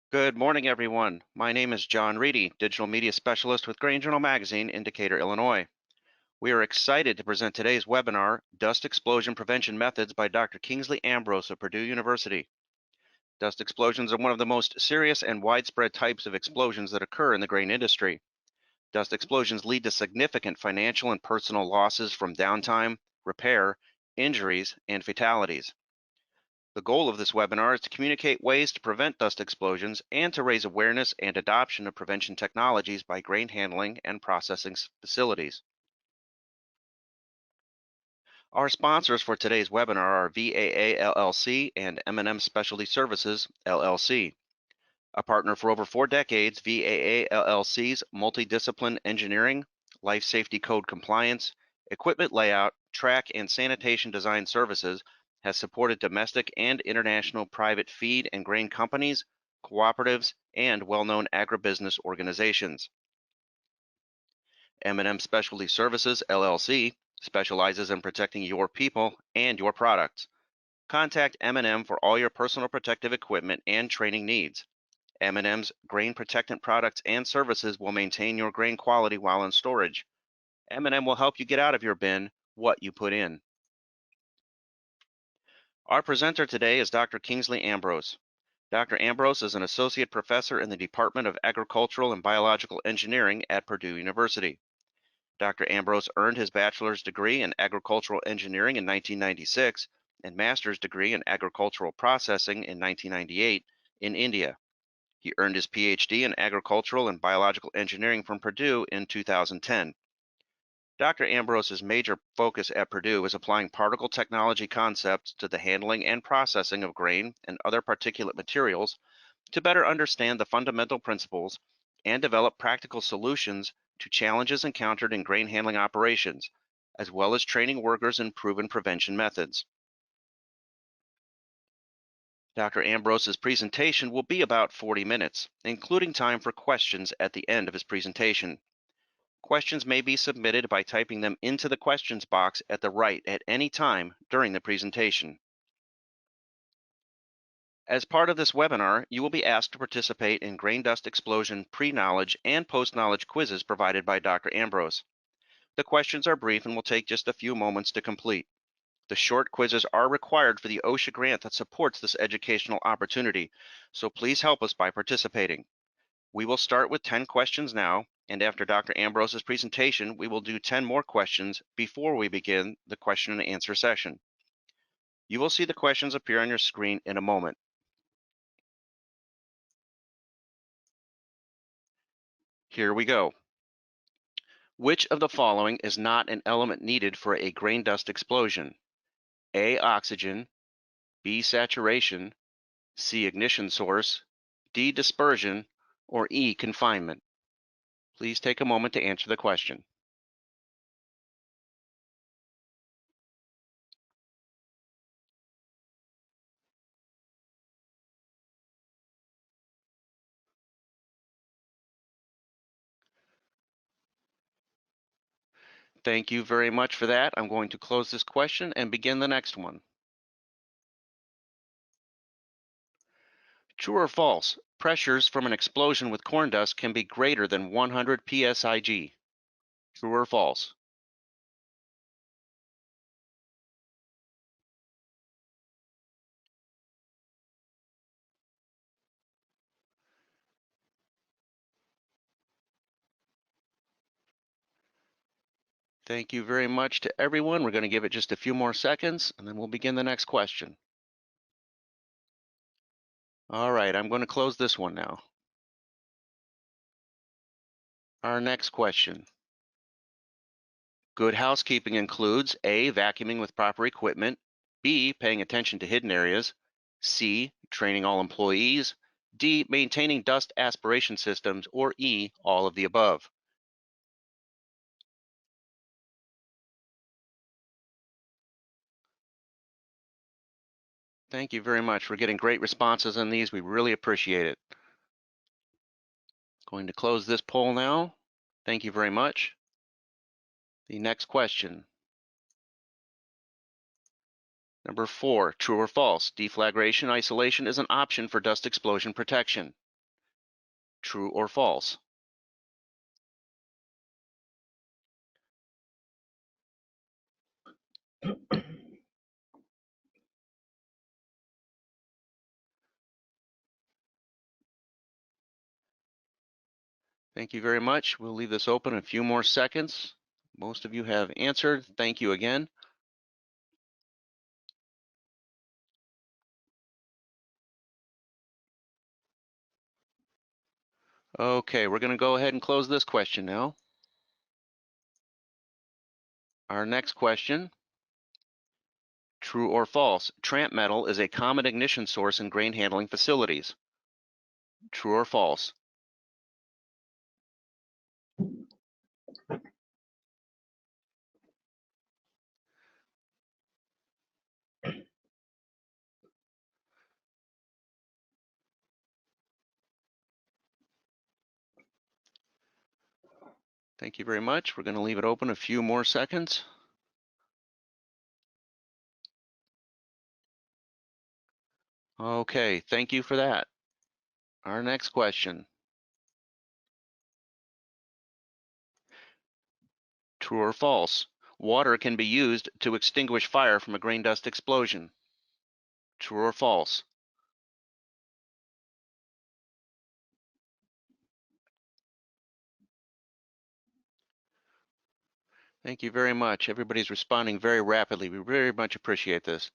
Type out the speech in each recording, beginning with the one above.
Good morning, everyone. My name is John Reedy, Digital Media Specialist with Grain Journal Magazine in Decatur, Illinois. We are excited to present today's webinar, Dust Explosion Prevention Methods by Dr. Kingsley Ambrose of Purdue University. Dust explosions are one of the most serious and widespread types of explosions that occur in the grain industry. Dust explosions lead to significant financial and personal losses from downtime, repair, injuries, and fatalities. The goal of this webinar is to communicate ways to prevent dust explosions and to raise awareness and adoption of prevention technologies by grain handling and processing facilities. Our sponsors for today's webinar are VAA LLC and M&M Specialty Services LLC. A partner for over 4 decades, VAA LLC's multidiscipline engineering, life safety code compliance, equipment layout, track, and sanitation design services has supported domestic and international private feed and grain companies, cooperatives, and well-known agribusiness organizations. M&M Specialty Services LLC specializes in protecting your people and your products. Contact M&M for all your personal protective equipment and training needs. M&M's grain protectant products and services will maintain your grain quality while in storage. M&M will help you get out of your bin what you put in. Our presenter today is Dr. Kingsley Ambrose. Dr. Ambrose is an associate professor in the Department of Agricultural and Biological Engineering at Purdue University. Dr. Ambrose earned his bachelor's degree in agricultural engineering in 1996 and master's degree in agricultural processing in 1998 in India. He earned his PhD in agricultural and biological engineering from Purdue in 2010. Dr. Ambrose's major focus at Purdue is applying particle technology concepts to the handling and processing of grain and other particulate materials to better understand the fundamental principles and develop practical solutions to challenges encountered in grain handling operations, as well as training workers in proven prevention methods. Dr. Ambrose's presentation will be about 40 minutes, including time for questions at the end of his presentation. Questions may be submitted by typing them into the questions box at the right at any time during the presentation. As part of this webinar, you will be asked to participate in grain dust explosion pre-knowledge and post-knowledge quizzes provided by Dr. Ambrose. The questions are brief and will take just a few moments to complete. The short quizzes are required for the OSHA grant that supports this educational opportunity, so please help us by participating. We will start with 10 questions now, and after Dr. Ambrose's presentation, we will do 10 more questions before we begin the question and answer session. You will see the questions appear on your screen in a moment. Here we go. Which of the following is not an element needed for a grain dust explosion? A, oxygen, B, saturation, C, ignition source, D, dispersion, or E, confinement? Please take a moment to answer the question. Thank you very much for that. I'm going to close this question and begin the next one. True or false? Pressures from an explosion with corn dust can be greater than 100 psig. True or false? Thank you very much to everyone. We're going to give it just a few more seconds, and then we'll begin the next question. All right, I'm going to close this one now. Our next question. Good housekeeping includes A, vacuuming with proper equipment, B, paying attention to hidden areas, C, training all employees, D, maintaining dust aspiration systems, or E, all of the above. Thank you very much. We're getting great responses on these. We really appreciate it. Going to close this poll now. Thank you very much. The next question. Number 4, true or false? Deflagration isolation is an option for dust explosion protection. True or false? Thank you very much. We'll leave this open a few more seconds. Most of you have answered. Thank you again. Okay, we're going to go ahead and close this question now. Our next question, true or false? Tramp metal is a common ignition source in grain handling facilities. True or false? Thank you very much. We're going to leave it open a few more seconds. Okay, thank you for that. Our next question. True or false? Water can be used to extinguish fire from a grain dust explosion. True or false? Thank you very much. Everybody's responding very rapidly. We very much appreciate this.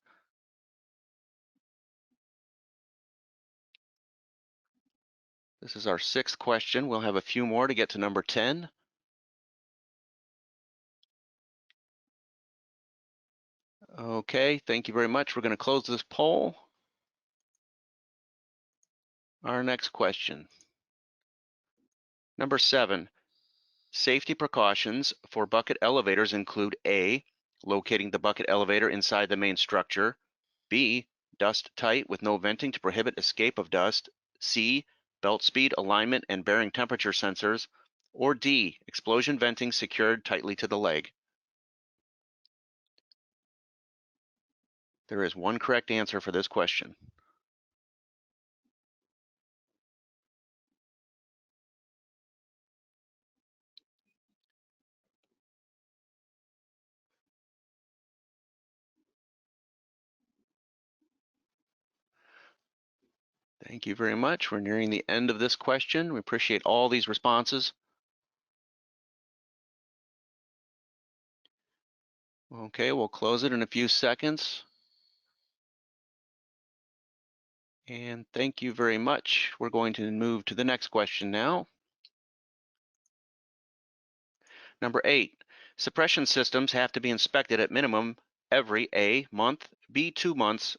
This is our 6th question. We'll have a few more to get to number 10. Okay, thank you very much. We're going to close this poll. Our next question. Number 7. Safety precautions for bucket elevators include A, locating the bucket elevator inside the main structure, B, dust tight with no venting to prohibit escape of dust, C, belt speed, alignment, and bearing temperature sensors, or D, explosion venting secured tightly to the leg. There is one correct answer for this question. Thank you very much. We're nearing the end of this question. We appreciate all these responses. Okay, we'll close it in a few seconds. And thank you very much. We're going to move to the next question now. Number 8, suppression systems have to be inspected at minimum every A, month, B, 2 months,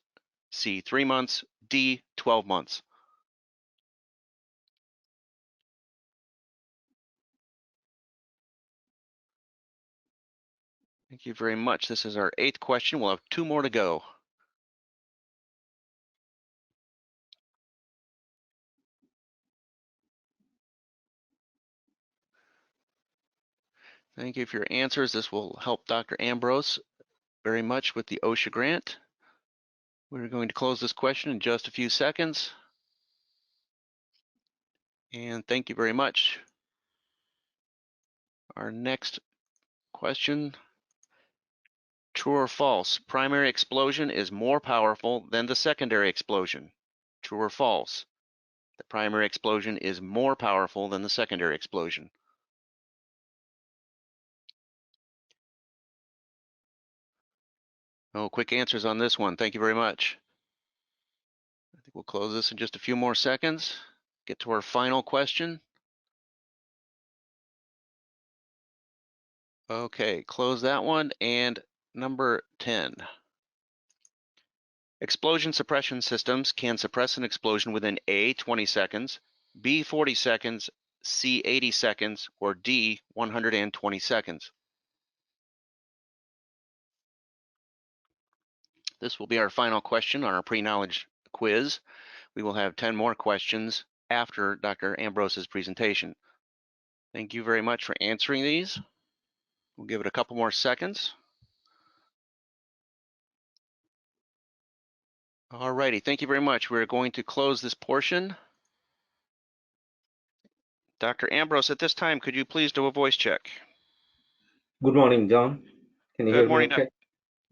C, 3 months, D, 12 months. Thank you very much. This is our 8th question. We'll have 2 more to go. Thank you for your answers. This will help Dr. Ambrose very much with the OSHA grant. We're going to close this question in just a few seconds. And thank you very much. Our next question, true or false? Primary explosion is more powerful than the secondary explosion. True or false? The primary explosion is more powerful than the secondary explosion. Oh, quick answers on this one. Thank you very much. I think we'll close this in just a few more seconds. Get to our final question. Okay, close that one. And number 10. Explosion suppression systems can suppress an explosion within A, 20 seconds, B, 40 seconds, C, 80 seconds, or D, 120 seconds. This will be our final question on our pre-knowledge quiz. We will have 10 more questions after Dr. Ambrose's presentation. Thank you very much for answering these. We'll give it a couple more seconds. All righty, thank you very much. We're going to close this portion. Dr. Ambrose, at this time, could you please do a voice check? Good morning, John. Can you Good hear me morning. okay?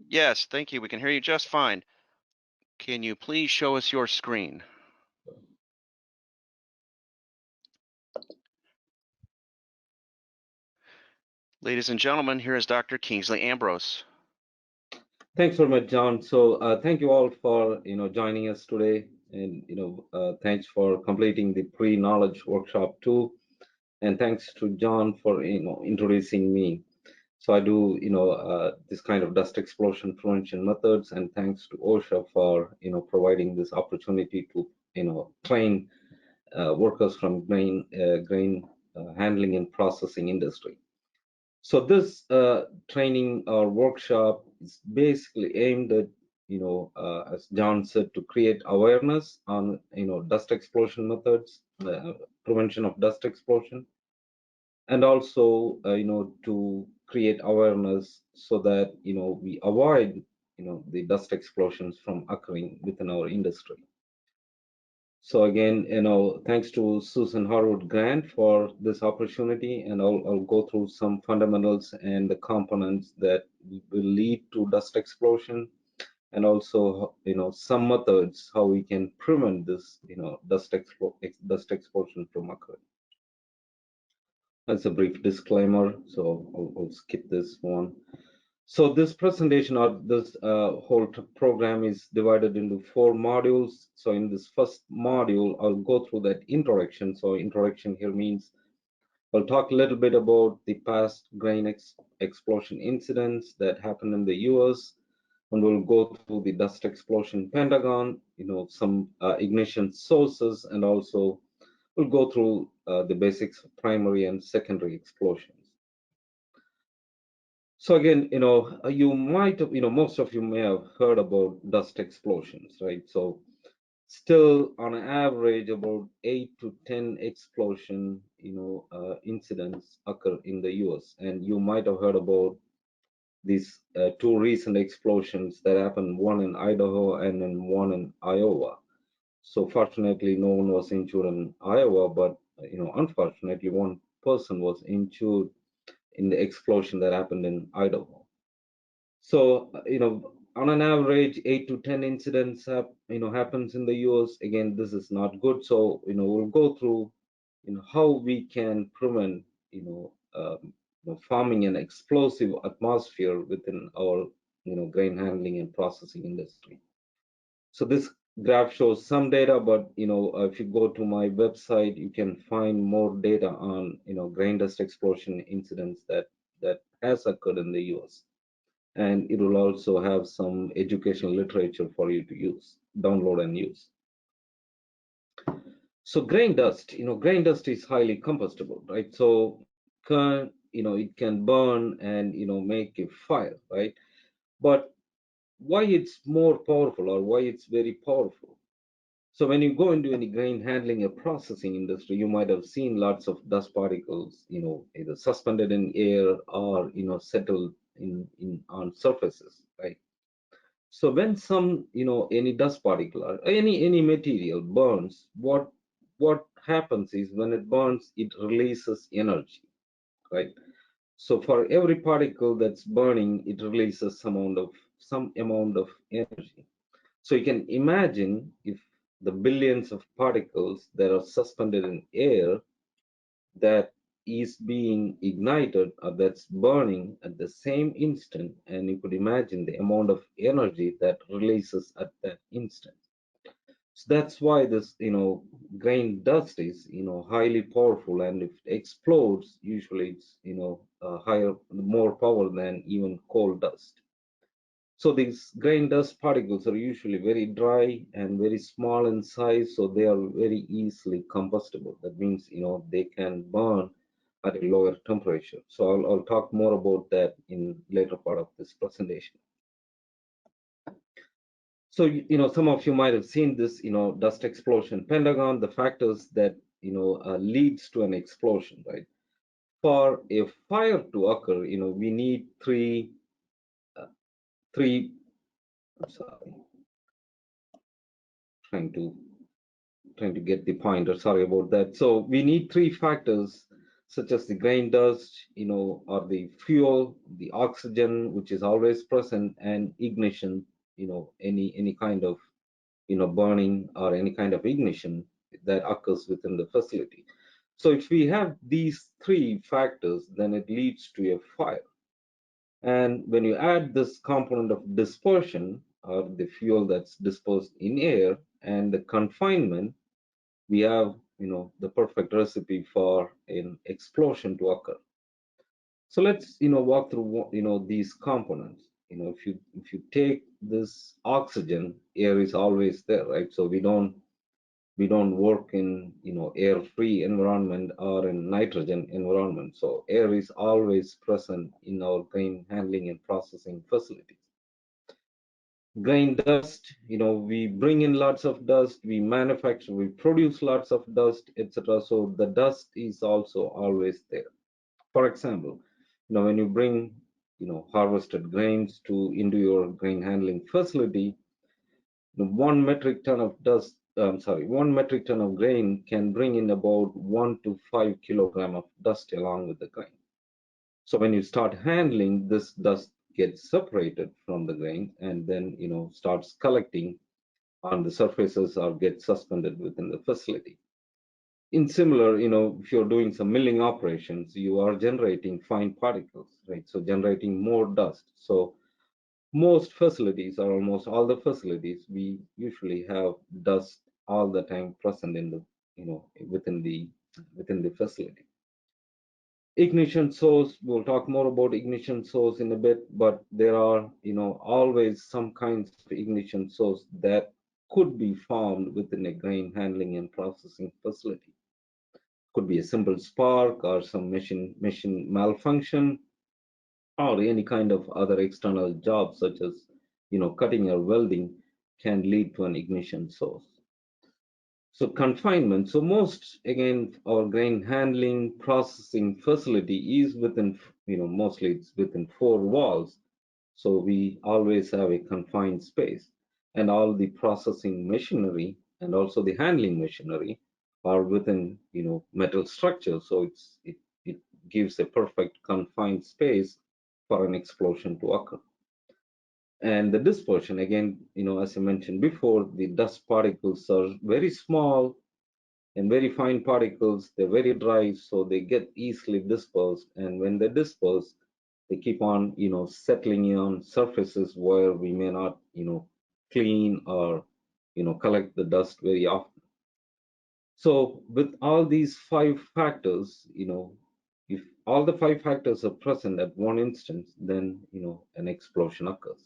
Yes, thank you. We can hear you just fine. Can you please show us your screen? Ladies and gentlemen, here is Dr. Kingsley Ambrose. Thanks very much, John. So thank you all for joining us today, and thanks for completing the pre-knowledge workshop too, and thanks to John for introducing me. So I do this kind of dust explosion prevention methods, and thanks to OSHA for providing this opportunity to train workers from grain handling and processing industry. So this training or workshop is basically aimed at, as John said, to create awareness on, dust explosion methods, prevention of dust explosion, and also, to create awareness so that, we avoid, the dust explosions from occurring within our industry. So again, thanks to Susan Harwood Grant for this opportunity, and I'll go through some fundamentals and the components that will lead to dust explosion, and also, some methods how we can prevent this, dust explosion from occurring. That's a brief disclaimer, so I'll skip this one. So this presentation or this whole program is divided into 4 modules. So in this first module, I'll go through that introduction. So introduction here means I'll talk a little bit about the past grain explosion incidents that happened in the US, and we'll go through the dust explosion Pentagon, some ignition sources, and also we'll go through the basics of primary and secondary explosions. So again, you might have, most of you may have heard about dust explosions, right? So still on average about 8 to 10 explosion, incidents occur in the US. And you might have heard about these 2 recent explosions that happened, one in Idaho and then one in Iowa. So fortunately, no one was injured in Iowa, but, unfortunately, one person was injured in the explosion that happened in Idaho. So, on an average, 8 to 10 incidents happens in the US. Again, this is not good. So, we'll go through, how we can prevent, forming an explosive atmosphere within our, grain handling and processing industry. So this graph shows some data, but, if you go to my website, you can find more data on, grain dust explosion incidents that has occurred in the US. And it will also have some educational literature for you to use, download and use. So grain dust, grain dust is highly combustible, right? So it can burn and make a fire, right? But why it's more powerful, or why it's very powerful? So when you go into any grain handling or processing industry, you might have seen lots of dust particles, either suspended in air or settled in on surfaces, right? So when some, any dust particle or any material burns, what happens is when it burns, it releases energy, right? So for every particle that's burning, it releases some amount of energy. So you can imagine if the billions of particles that are suspended in air that is being ignited or that's burning at the same instant, and you could imagine the amount of energy that releases at that instant. So that's why this grain dust is highly powerful, and if it explodes, usually it's higher, more power than even coal dust. So these grain dust particles are usually very dry and very small in size, so they are very easily combustible. That means, they can burn at a lower temperature. So I'll talk more about that in later part of this presentation. So, some of you might have seen this, dust explosion Pentagon, the factors that, leads to an explosion, right? For a fire to occur, we need three, I'm sorry, trying to trying to get the pointer. Sorry about that. So we need three factors, such as the grain dust, or the fuel, the oxygen, which is always present, and ignition, any kind of, burning or any kind of ignition that occurs within the facility. So if we have these three factors, then it leads to a fire. And when you add this component of dispersion, or the fuel that's dispersed in air, and the confinement, we have, the perfect recipe for an explosion to occur. So let's, walk through, these components. If you take this oxygen, air is always there, right? So we don't work in, air-free environment or in nitrogen environment. So air is always present in our grain handling and processing facilities. Grain dust, we bring in lots of dust, we manufacture, we produce lots of dust, etc. So the dust is also always there. For example, when you bring, harvested grains into your grain handling facility, 1 metric ton of dust, sorry, 1 metric ton of grain can bring in about 1 to 5 kilogram of dust along with the grain. So when you start handling, this dust gets separated from the grain and then, starts collecting on the surfaces or gets suspended within the facility. In similar, if you're doing some milling operations, you are generating fine particles, right? So generating more dust. So most facilities, or almost all the facilities, we usually have dust all the time present in the, within the facility. Ignition source, we'll talk more about ignition source in a bit, but there are, always some kinds of ignition source that could be found within a grain handling and processing facility. Could be a simple spark or some machine malfunction, or any kind of other external job such as, cutting or welding can lead to an ignition source. So confinement. So most, again, our grain handling processing facility is within, mostly it's within four walls. So we always have a confined space, and all the processing machinery and also the handling machinery are within, metal structure. So it gives a perfect confined space for an explosion to occur. And the dispersion, again, as I mentioned before, the dust particles are very small and very fine particles. They're very dry, so they get easily dispersed. And when they disperse, they keep on, settling on surfaces where we may not, clean or, collect the dust very often. So with all these five factors, if all the five factors are present at one instance, then, an explosion occurs.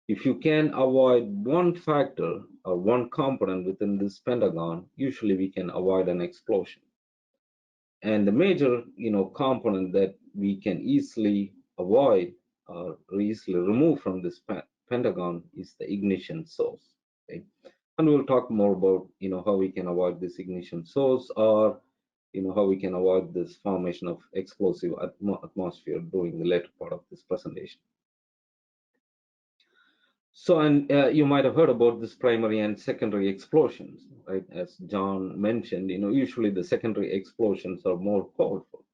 If you can avoid one factor or one component within this pentagon, usually we can avoid an explosion. And the major, component that we can easily avoid or easily remove from this pentagon is the ignition source. Okay? And we'll talk more about, how we can avoid this ignition source, or, how we can avoid this formation of explosive atmosphere during the later part of this presentation. So, and you might have heard about this primary and secondary explosions, right? As John mentioned, usually the secondary explosions are more powerful.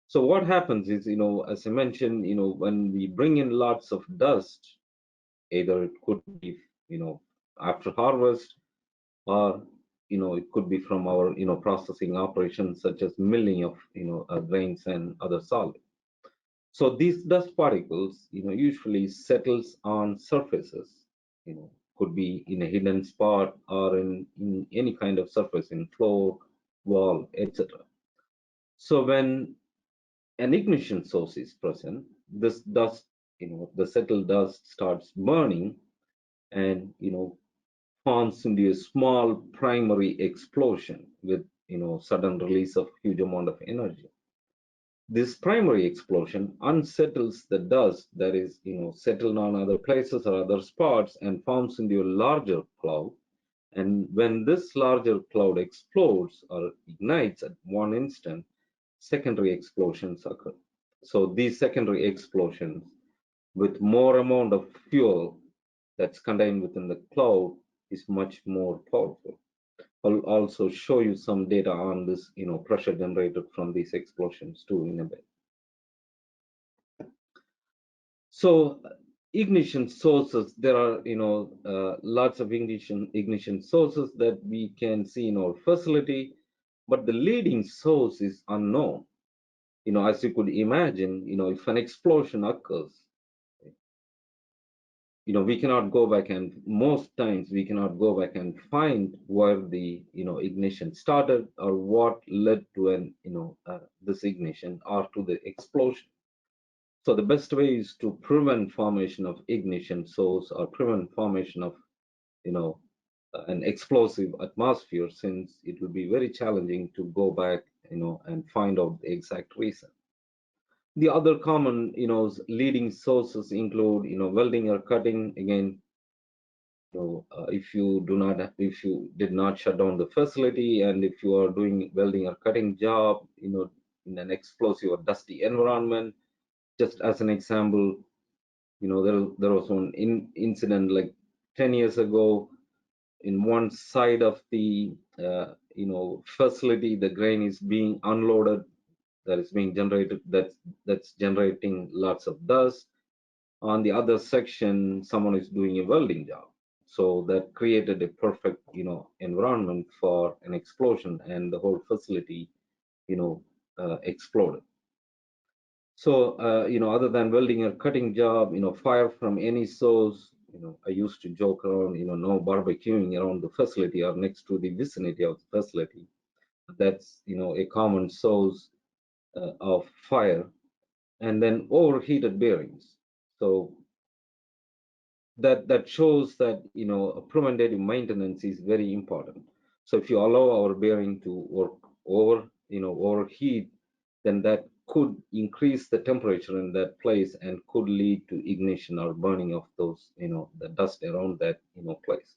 So what happens is, as I mentioned, when we bring in lots of dust, either it could be, after harvest, or, it could be from our, processing operations such as milling of, grains and other solids. So these dust particles, usually settles on surfaces, could be in a hidden spot or in any kind of surface, in floor, wall, etc. So when an ignition source is present, this dust, the settled dust starts burning and, forms into a small primary explosion with, sudden release of huge amount of energy. This primary explosion unsettles the dust that is, settled on other places or other spots and forms into a larger cloud. And when this larger cloud explodes or ignites at one instant, secondary explosions occur. So these secondary explosions with more amount of fuel that's contained within the cloud is much more powerful. I'll also show you some data on this, pressure generated from these explosions too in a bit. So ignition sources, there are, lots of ignition sources that we can see in our facility, but the leading source is unknown. As you could imagine, if an explosion occurs, we cannot go back, and most times we cannot go back and find where the ignition started or what led to an this ignition or to the explosion. So the best way is to prevent formation of ignition source or prevent formation of you know an explosive atmosphere, since it will be very challenging to go back and find out the exact reason. The other common leading sources include welding or cutting. Again, if you did not shut down the facility, and if you are doing welding or cutting job, in an explosive or dusty environment, just as an example, there was one incident like 10 years ago. In one side of the facility, the grain is being unloaded, that is being generated, that's generating lots of dust. On the other section, someone is doing a welding job, so that created a perfect environment for an explosion, and the whole facility exploded. So other than welding or cutting job, fire from any source, I used to joke around, no barbecuing around the facility or next to the vicinity of the facility. That's a common source of fire. And then overheated bearings. So that shows that preventative maintenance is very important. So if you allow our bearing to work overheat, then that could increase the temperature in that place and could lead to ignition or burning of those the dust around that place.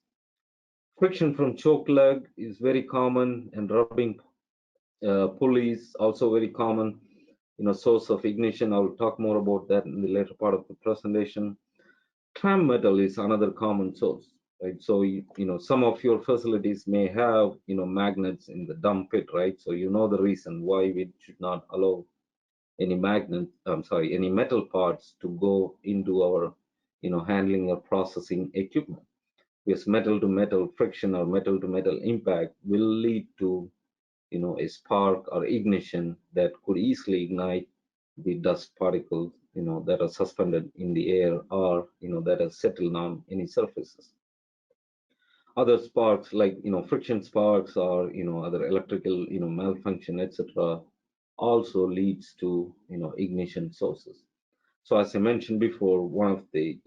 Friction from choke lug is very common, and rubbing pulleys also very common source of ignition. I'll talk more about that in the later part of the presentation. Tram metal is another common source, right? So some of your facilities may have magnets in the dump pit, right? So the reason why we should not allow any any metal parts to go into our handling or processing equipment, because metal to metal friction or metal to metal impact will lead to a spark or ignition that could easily ignite the dust particles that are suspended in the air, or that are settled on any surfaces. Other sparks, like friction sparks, or other electrical malfunction, etc., also leads to ignition sources. So as I mentioned before, one of the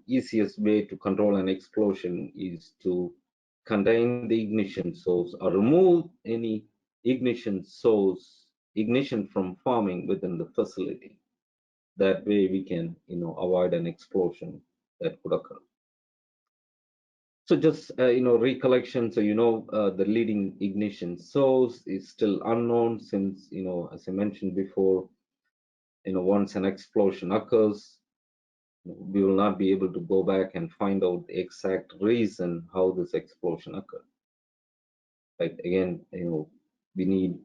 easiest way to control an explosion is to contain the ignition source or remove any ignition from forming within the facility. That way we can avoid an explosion that could occur. So just recollection. So the leading ignition source is still unknown, since as I mentioned before, once an explosion occurs, we will not be able to go back and find out the exact reason how this explosion occurred. Right? Again, we need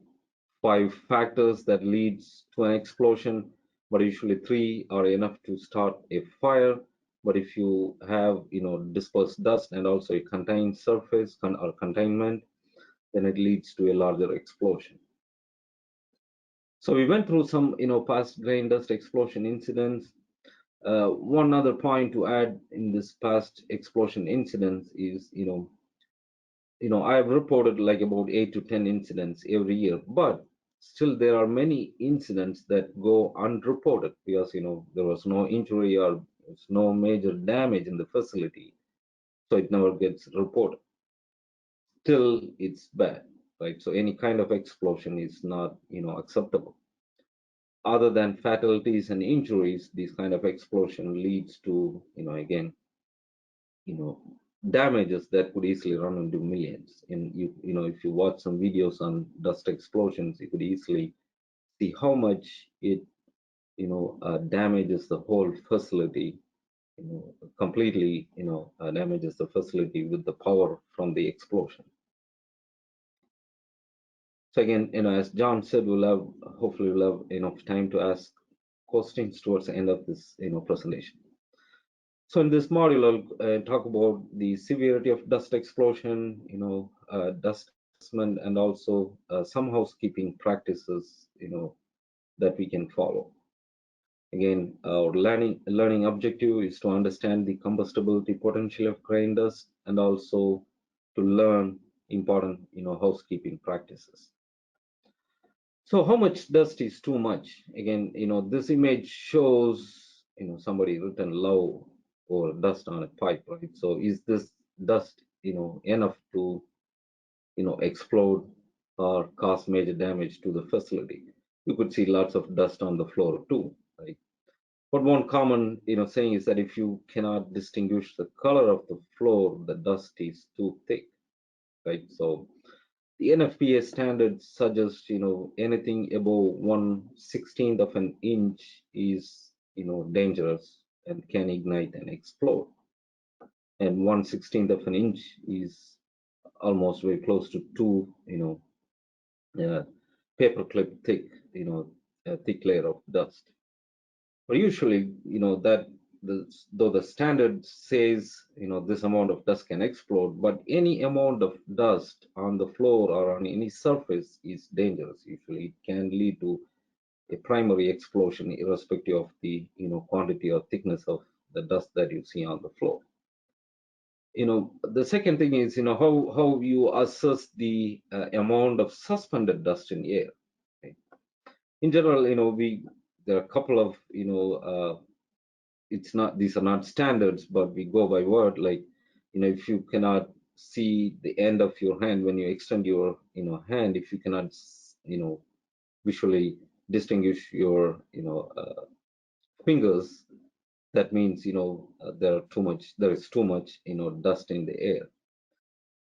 5 factors that leads to an explosion, but usually 3 are enough to start a fire. But if you have dispersed dust and also a contained surface or containment, then it leads to a larger explosion. So we went through some past grain dust explosion incidents. One other point to add in this past explosion incidents is, I've reported like about 8 to 10 incidents every year, but still there are many incidents that go unreported because, there was no injury or there's no major damage in the facility, so it never gets reported. Still, it's bad, right? So any kind of explosion is not, acceptable. Other than fatalities and injuries, this kind of explosion leads to, again, damages that could easily run into millions. And if you watch some videos on dust explosions, you could easily see how much it damages the whole facility, completely damages the facility with the power from the explosion. So again, as John said, hopefully we'll have enough time to ask questions towards the end of this, presentation. So in this module, I'll talk about the severity of dust explosion, dust assessment, and also some housekeeping practices, that we can follow. Again, our learning objective is to understand the combustibility potential of grain dust and also to learn important, housekeeping practices. So how much dust is too much? Again, this image shows, somebody written low or dust on a pipe, right? So is this dust, enough to, explode or cause major damage to the facility? You could see lots of dust on the floor too, right? But one common, saying is that if you cannot distinguish the color of the floor, the dust is too thick, right? So the NFPA standards suggest, anything above 1/16 of an inch is, dangerous and can ignite and explode. And 1/16 of an inch is almost very close to two, paperclip thick, thick layer of dust. But usually, though the standard says, this amount of dust can explode, but any amount of dust on the floor or on any surface is dangerous. Usually, it can lead to a primary explosion, irrespective of the, quantity or thickness of the dust that you see on the floor. The second thing is, how you assess the amount of suspended dust in air. Okay? In general, there are a couple of, it's not, these are not standards, but we go by word. Like, if you cannot see the end of your hand when you extend your, hand, if you cannot, visually distinguish your, fingers, that means, there is too much, dust in the air.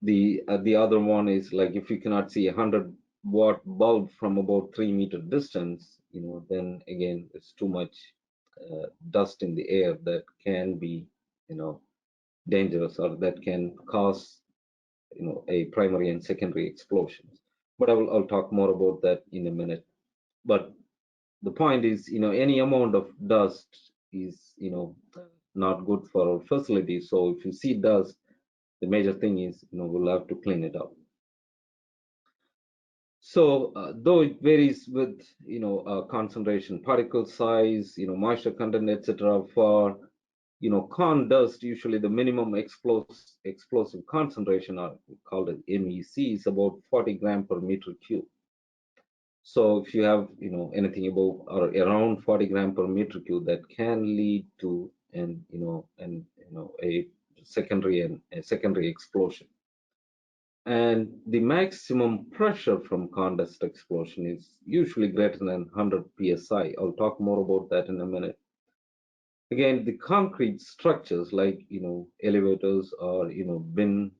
The other one is like, if you cannot see 100-watt bulb from about 3-meter distance, then again, it's too much dust in the air that can be, dangerous, or that can cause, a primary and secondary explosions. But I'll talk more about that in a minute. But the point is, any amount of dust is, not good for our facility. So if you see dust, the major thing is, we'll have to clean it up. So though it varies with, concentration, particle size, moisture content, etc. For, corn dust, usually the minimum explosive concentration, or called as MEC, is about 40 gram per meter cube. So if you have, anything above or around 40 gram per meter cube, that can lead to a secondary explosion. And the maximum pressure from corn dust explosion is usually greater than 100 psi. I'll talk more about that in a minute. Again, the concrete structures like, elevators or, bin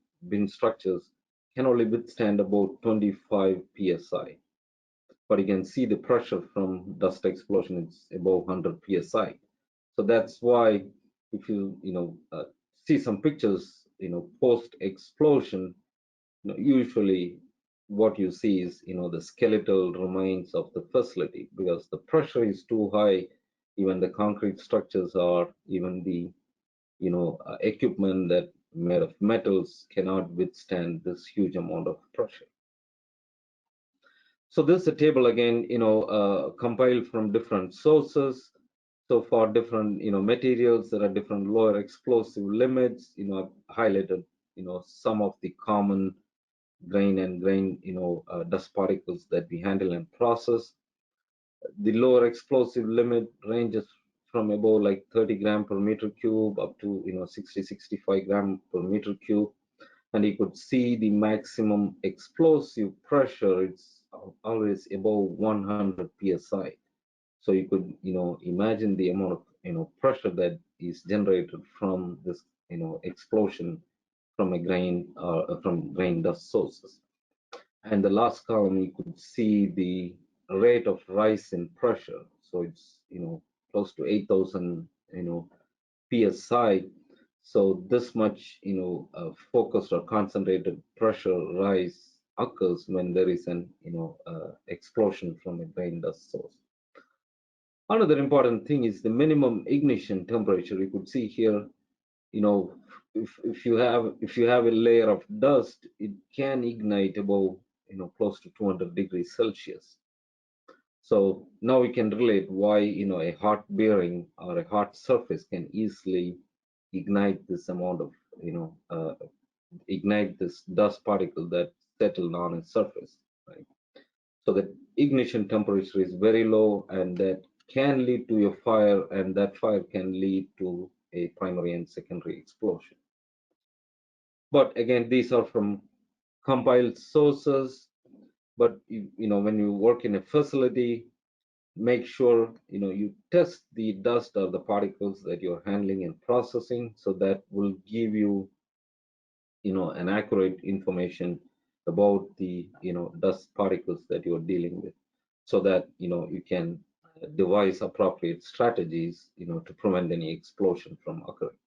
structures can only withstand about 25 psi. But you can see the pressure from dust explosion is above 100 psi. So that's why if you, see some pictures, post explosion, usually what you see is, the skeletal remains of the facility, because the pressure is too high. Even the concrete structures or even the, equipment that made of metals cannot withstand this huge amount of pressure. So this is a table again, compiled from different sources. So for different, materials, there are different lower explosive limits. I've highlighted, some of the common grain and grain, dust particles that we handle and process. The lower explosive limit ranges from about like 30 gram per meter cube up to, 65 gram per meter cube. And you could see the maximum explosive pressure, it's always above 100 psi. So you could, imagine the amount of, pressure that is generated from this, explosion from a grain, from grain dust sources. And the last column, you could see the rate of rise in pressure. So it's, close to 8,000, psi. So this much, focused or concentrated pressure rise occurs when there is an explosion from a brain dust source. Another important thing is the minimum ignition temperature. You could see here, you know, if you have a layer of dust, it can ignite above close to 200 degrees Celsius. So now we can relate why a hot bearing or a hot surface can easily ignite this amount of ignite this dust particle that settled on a surface, right? So the ignition temperature is very low, and that can lead to a fire, and that fire can lead to a primary and secondary explosion. But again, these are from compiled sources. But when you work in a facility, make sure you test the dust or the particles that you're handling and processing, so that will give you an accurate information about the dust particles that you're dealing with, so that you can devise appropriate strategies to prevent any explosion from occurring.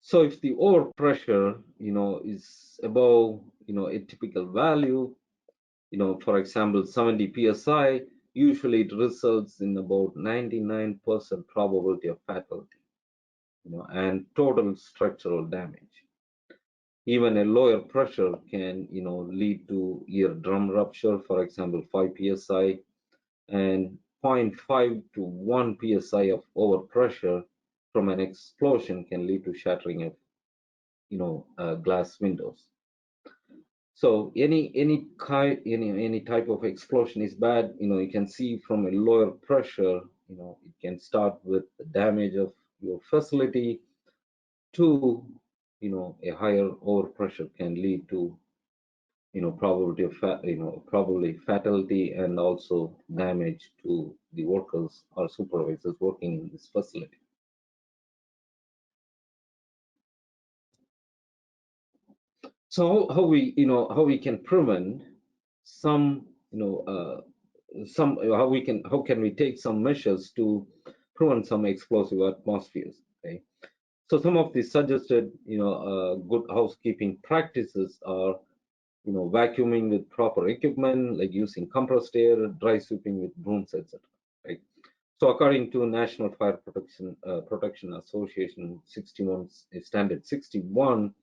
So if the overpressure is above a typical value, for example 70 psi, usually it results in about 99% probability of fatality and total structural damage. Even a lower pressure can lead to eardrum rupture, for example 5 psi, and zero point 0.5 to 1 psi of overpressure from an explosion can lead to shattering of glass windows. So any type of explosion is bad. You can see from a lower pressure, it can start with the damage of your facility to a higher overpressure can lead to probability of probably fatality, and also damage to the workers or supervisors working in this facility. So how we can prevent some how can we take some measures to prevent some explosive atmospheres? Okay, so some of the suggested good housekeeping practices are vacuuming with proper equipment, like using compressed air, dry sweeping with brooms, etc. Right. So according to National Fire Protection Association 61 standard 61,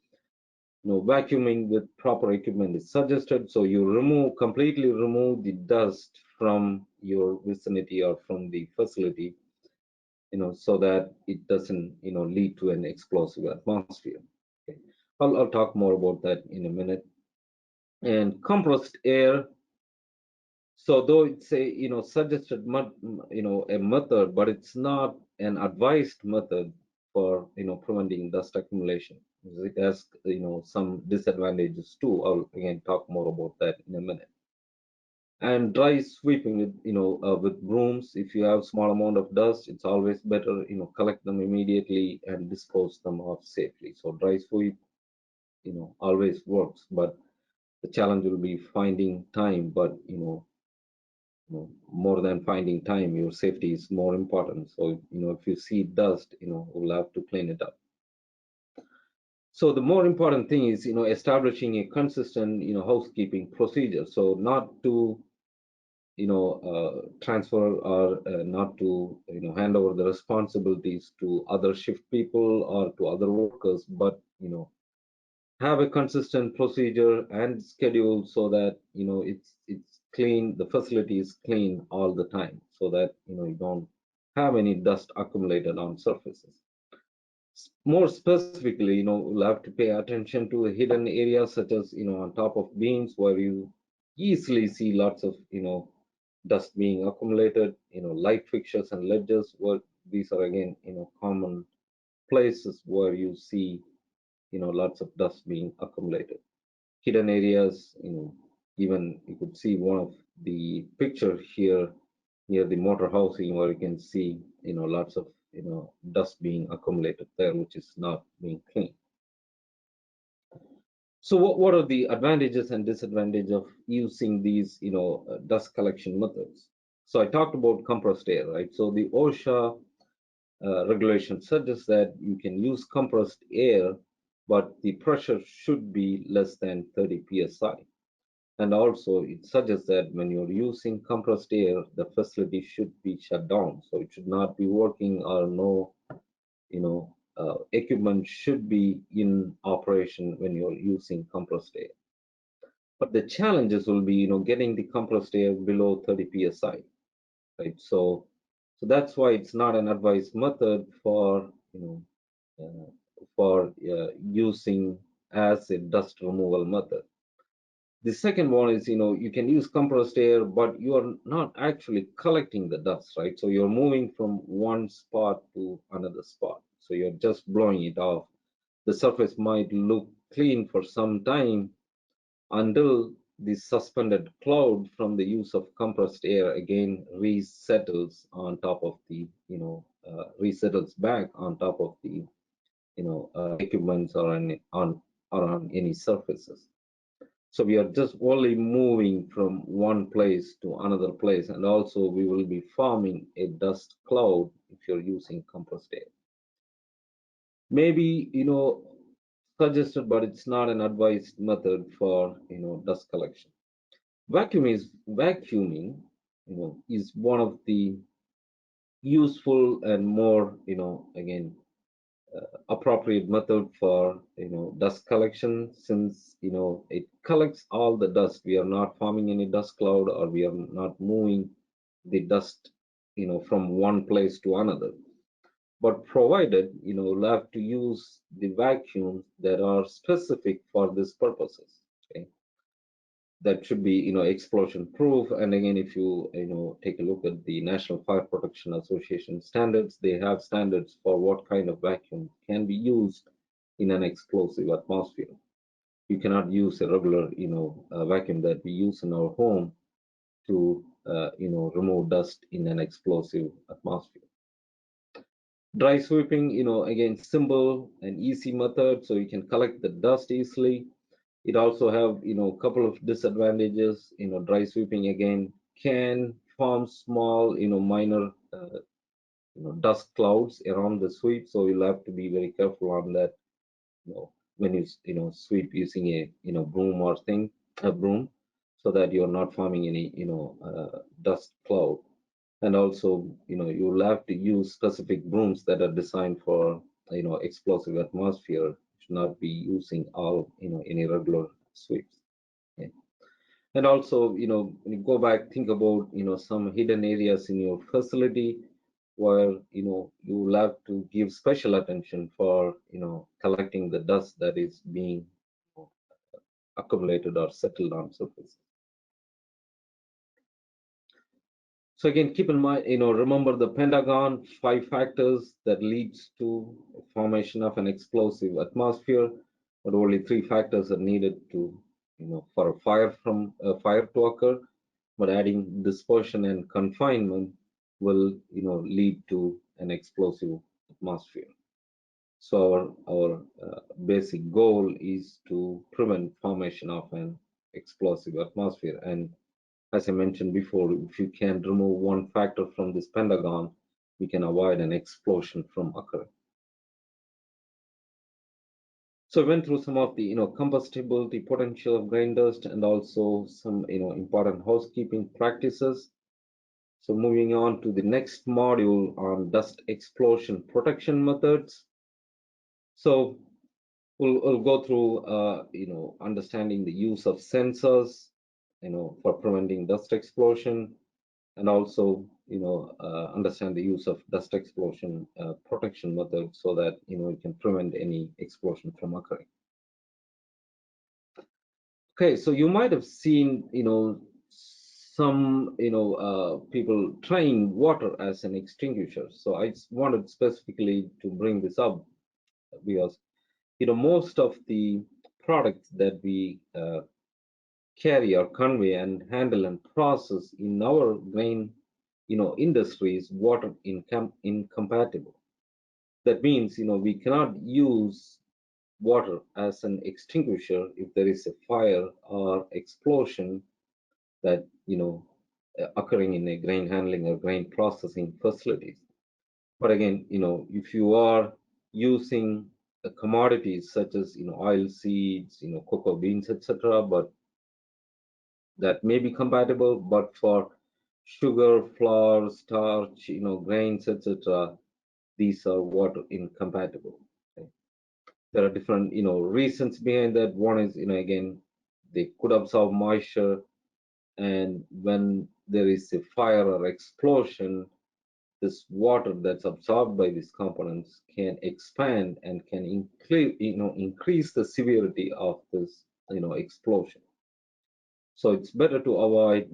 vacuuming with proper equipment is suggested. So you completely remove the dust from your vicinity or from the facility, so that it doesn't, lead to an explosive atmosphere. Okay. I'll talk more about that in a minute. And compressed air. So though it's a, suggested, a method, but it's not an advised method for, preventing dust accumulation. It has, some disadvantages too. I'll again talk more about that in a minute. And dry sweeping with, with brooms. If you have small amount of dust, it's always better, collect them immediately and dispose them off safely. So dry sweep, always works, but the challenge will be finding time. But more than finding time, your safety is more important. So if you see dust, we'll have to clean it up. So the more important thing is establishing a consistent housekeeping procedure. So not to transfer or not to hand over the responsibilities to other shift people or to other workers, but have a consistent procedure and schedule, so that it's clean, the facility is clean all the time, so that you don't have any dust accumulated on surfaces. More specifically, we'll have to pay attention to hidden areas, such as on top of beams, where you easily see lots of dust being accumulated. Light fixtures and ledges, where these are again common places where you see lots of dust being accumulated. Hidden areas, even you could see one of the picture here near the motor housing, where you can see lots of dust being accumulated there, which is not being cleaned. So what are the advantages and disadvantages of using these dust collection methods? So I talked about compressed air, right? So the OSHA regulation suggests that you can use compressed air but the pressure should be less than 30 psi. And also, it suggests that when you're using compressed air, the facility should be shut down. So it should not be working, or no, equipment should be in operation when you're using compressed air. But the challenges will be, getting the compressed air below 30 psi, right? So that's why it's not an advised method for, using as a dust removal method. The second one is, you can use compressed air, but you are not actually collecting the dust, right? So you're moving from one spot to another spot. So you're just blowing it off. The surface might look clean for some time until the suspended cloud from the use of compressed air again resettles on top of the, resettles back on top of the, equipments or on any surfaces. So we are just only moving from one place to another place, and also we will be forming a dust cloud if you're using compressed air. Maybe, suggested, but it's not an advised method for, dust collection. Vacuuming, is one of the useful and more, again, appropriate method for, dust collection, since, it collects all the dust. We are not forming any dust cloud, or we are not moving the dust, from one place to another. But provided, we'll have to use the vacuums that are specific for these purposes. Okay? That should be, explosion proof. And again, if you, take a look at the National Fire Protection Association standards, they have standards for what kind of vacuum can be used in an explosive atmosphere. You cannot use a regular, vacuum that we use in our home to, remove dust in an explosive atmosphere. Dry sweeping, again, simple and easy method, so you can collect the dust easily. It also have, a couple of disadvantages. Dry sweeping again can form small, minor, dust clouds around the sweep. So you'll have to be very careful on that. When you, sweep using a, broom or thing, a broom, so that you're not forming any, dust cloud. And also, you'll have to use specific brooms that are designed for, explosive atmosphere. You should not be using all, any regular sweeps. Okay. And also, when you go back, think about, some hidden areas in your facility where, you'll have to give special attention for, collecting the dust that is being, accumulated or settled on surface. So again, keep in mind, remember the Pentagon, 5 factors that leads to formation of an explosive atmosphere, but only 3 factors are needed to, for a fire to occur. But adding dispersion and confinement will, lead to an explosive atmosphere. So our basic goal is to prevent formation of an explosive atmosphere. And as I mentioned before, if you can remove one factor from this pentagon, we can avoid an explosion from occurring. So I went through some of the, combustibility potential of grain dust, and also some, important housekeeping practices. So moving on to the next module on dust explosion protection methods. So we'll go through, understanding the use of sensors, for preventing dust explosion, and also, understand the use of dust explosion protection methods, so that, you can prevent any explosion from occurring. Okay, so you might have seen, some, people trying water as an extinguisher. So I just wanted specifically to bring this up because, most of the products that we carry or convey and handle and process in our grain, industry is water incompatible. That means, we cannot use water as an extinguisher if there is a fire or explosion that, occurring in a grain handling or grain processing facilities. But again, if you are using commodities such as oil seeds, cocoa beans, etc. But that may be compatible. But for sugar, flour, starch, grains, etc., these are water incompatible. Okay? There are different reasons behind that. One is again, they could absorb moisture, and when there is a fire or explosion, this water that's absorbed by these components can expand and can increase the severity of this explosion. So it's better to avoid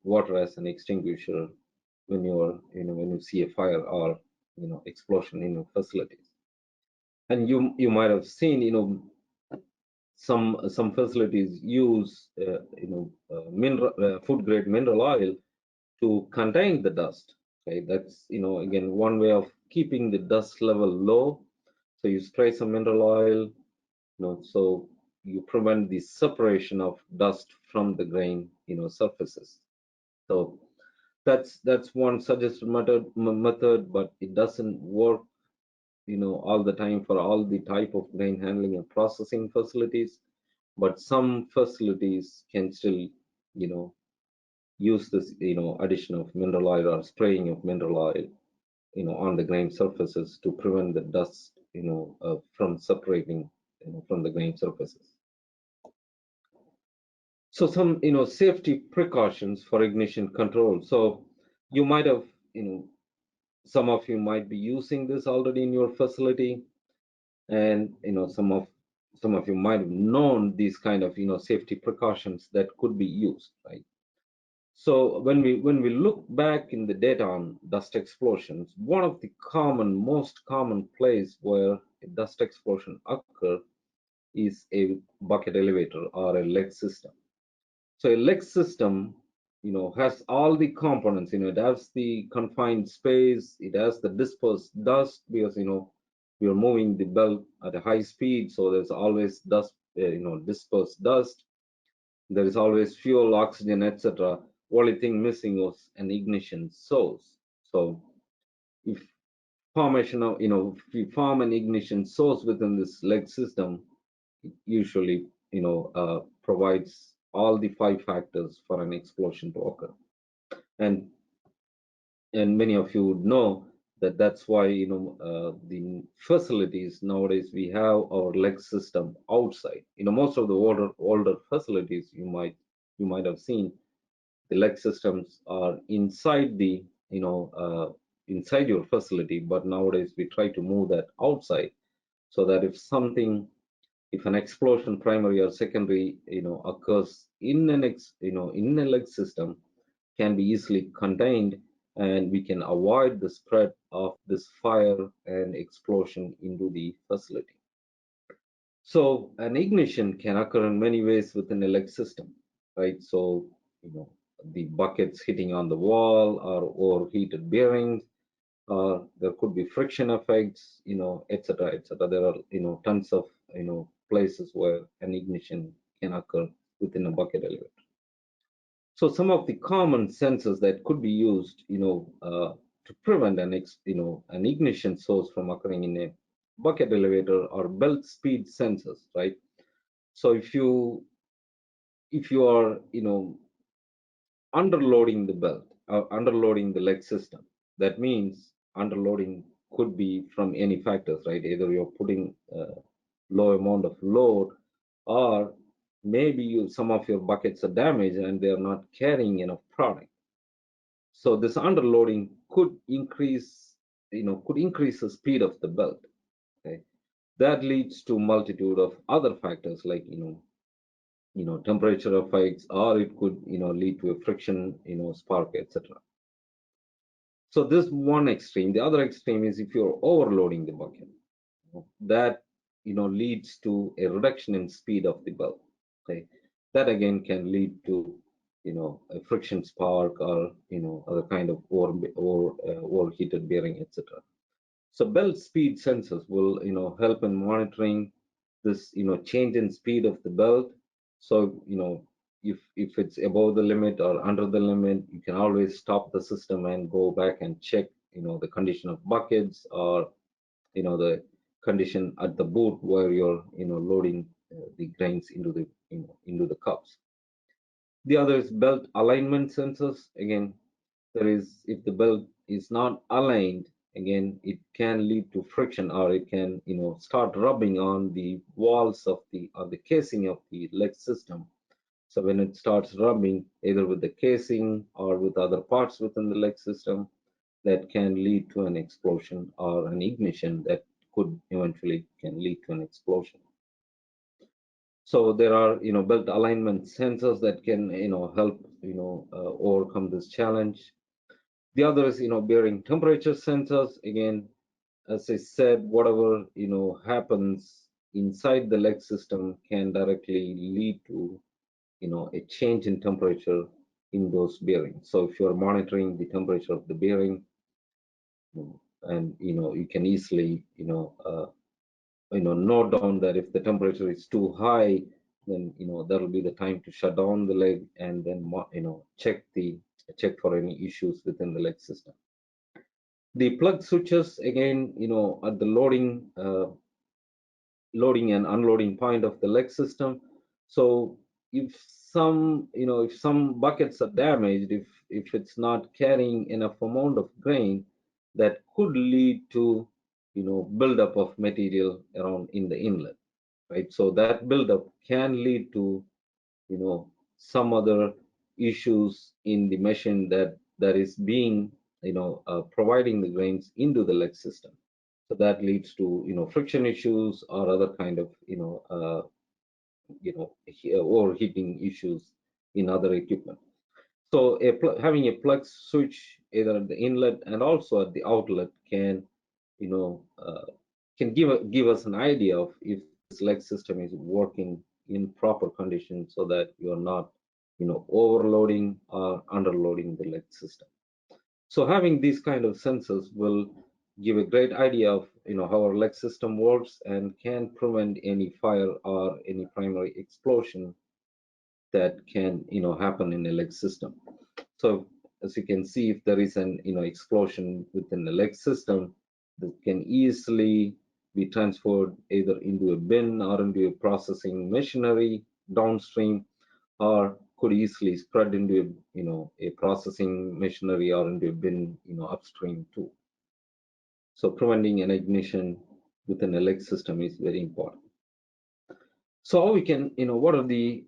water as an extinguisher when you see a fire or explosion in your facilities. And you might have seen some facilities use mineral food grade mineral oil to contain the dust. Okay, that's again one way of keeping the dust level low. So you spray some mineral oil, so you prevent the separation of dust from the grain surfaces. So that's one suggested method, but it doesn't work all the time for all the type of grain handling and processing facilities. But some facilities can still use this addition of mineral oil or spraying of mineral oil on the grain surfaces to prevent the dust from separating from the grain surfaces. So some safety precautions for ignition control. So you might have some of you might be using this already in your facility, and some of you might have known these kind of safety precautions that could be used, right? So when we look back in the data on dust explosions, one of the most common place where a dust explosion occur is a bucket elevator or a leg system. So a leg system, has all the components. It has the confined space, it has the dispersed dust because we are moving the belt at a high speed, so there's always dust, dispersed dust. There is always fuel, oxygen, etc. Only thing missing was an ignition source. So if formation of, if you form an ignition source within this leg system, it usually, provides all the 5 factors for an explosion to occur. And many of you would know that that's why the facilities nowadays we have our leg system outside. Most of the older facilities you might have seen the leg systems are inside the inside your facility, but nowadays we try to move that outside so that if an explosion primary or secondary occurs in in a leg system, can be easily contained, and we can avoid the spread of this fire and explosion into the facility. So an ignition can occur in many ways within a leg system, right? So the buckets hitting on the wall or overheated bearings, there could be friction effects, etc., etc. There are tons of places where an ignition can occur within a bucket elevator. So some of the common sensors that could be used, to prevent an ignition source from occurring in a bucket elevator are belt speed sensors, right? So if you are underloading the belt or underloading the leg system, that means underloading could be from any factors, right? Either you're putting low amount of load, or maybe some of your buckets are damaged and they are not carrying enough product. So this underloading could increase the speed of the belt. Okay, that leads to multitude of other factors like temperature effects, or it could lead to a friction, spark, etc. So this one extreme. The other extreme is if you're overloading the bucket, that leads to a reduction in speed of the belt. Okay, that again can lead to a friction spark or other kind of overheated bearing, etc. So belt speed sensors will help in monitoring this change in speed of the belt. So if it's above the limit or under the limit, you can always stop the system and go back and check the condition of buckets or the condition at the boot where you're loading the grains into the into the cups. The other is belt alignment sensors. Again, there is, if the belt is not aligned, again it can lead to friction, or it can start rubbing on the walls of the or the casing of the leg system. So when it starts rubbing either with the casing or with other parts within the leg system, that can lead to an explosion or an ignition that could eventually can lead to an explosion. So there are belt alignment sensors that can help overcome this challenge. The other is bearing temperature sensors. Again, as I said, whatever happens inside the leg system can directly lead to a change in temperature in those bearings. So if you're monitoring the temperature of the bearing, and you can easily note down that if the temperature is too high, then that'll be the time to shut down the leg and then check for any issues within the leg system. The plug switches, again, at the loading and unloading point of the leg system. So if some buckets are damaged, if it's not carrying enough amount of grain, that could lead to buildup of material around in the inlet, right? So that buildup can lead to some other issues in the machine that is being providing the grains into the leg system. So that leads to friction issues or other kind of overheating issues in other equipment. So having a plug switch either at the inlet and also at the outlet you know uh, can give us an idea of if this leg system is working in proper condition, so that you are not overloading or underloading the leg system. So having these kind of sensors will give a great idea of how our leg system works and can prevent any fire or any primary explosion that can happen in a leg system. So as you can see, if there is an explosion within the leg system, that can easily be transferred either into a bin or into a processing machinery downstream, or could easily spread into a processing machinery or into a bin upstream too. So preventing an ignition within a leg system is very important. So how we can, what are the,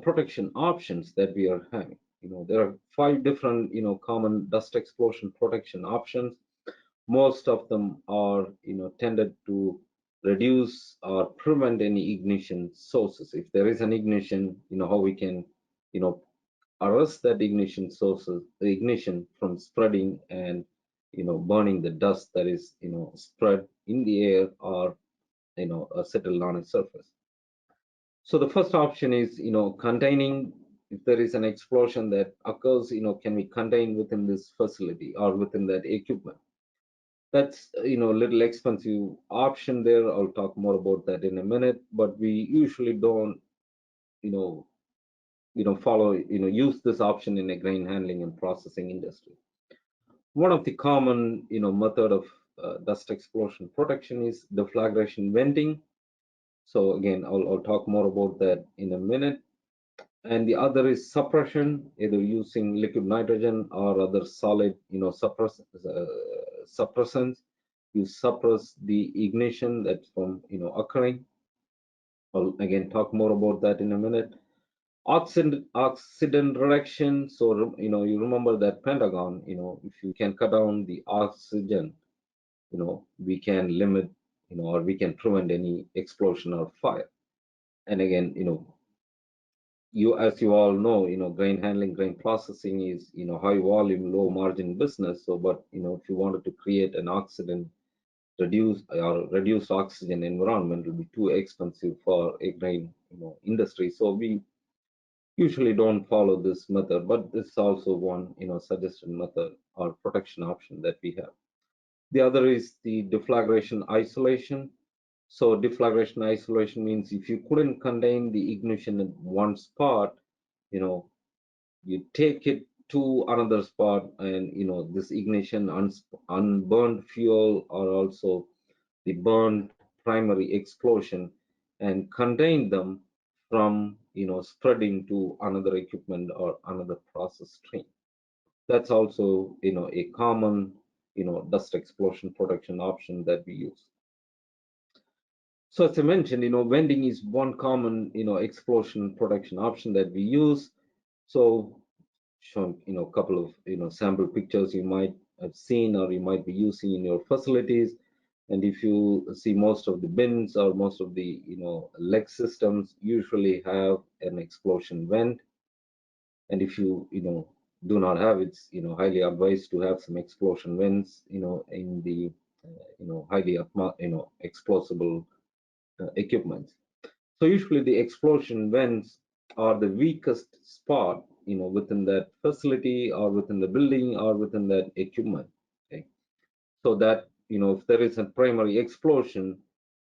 protection options that we are having? There are 5 different, common dust explosion protection options. Most of them are, tended to reduce or prevent any ignition sources. If there is an ignition, how we can, you know, arrest that ignition sources, the ignition from spreading and, burning the dust that is, spread in the air or, settled on a surface. So the first option is, containing. If there is an explosion that occurs, can we contain within this facility or within that equipment? That's a little expensive option there. I'll talk more about that in a minute. But we usually don't, you know, follow, use this option in a grain handling and processing industry. One of the common, method of dust explosion protection is deflagration venting. So again, I'll talk more about that in a minute. And the other is suppression, either using liquid nitrogen or other solid, suppressants. You suppress the ignition that's from, occurring. I'll again talk more about that in a minute. Oxidant reduction. So, you remember that Pentagon, if you can cut down the oxygen, we can limit, or we can prevent any explosion or fire. And again, as you all know, grain handling, grain processing is, high volume, low margin business. So, but, if you wanted to create an oxidant reduced oxygen environment, it will be too expensive for a grain, industry. So we usually don't follow this method, but this is also one, suggested method or protection option that we have. The other is the deflagration isolation. So deflagration isolation means if you couldn't contain the ignition in one spot, you know, you take it to another spot, and this ignition, unburned fuel, or also the burned primary explosion and contain them from spreading to another equipment or another process stream. That's also a common dust explosion protection option that we use. So as I mentioned, vending is one common explosion protection option that we use. So showing a couple of sample pictures you might have seen or you might be using in your facilities. And if you see, most of the bins or most of the leg systems usually have an explosion vent. And if you do not have, it's highly advised to have some explosion vents in the highly explosible equipment. So usually the explosion vents are the weakest spot within that facility or within the building or within that equipment. Okay, so that if there is a primary explosion,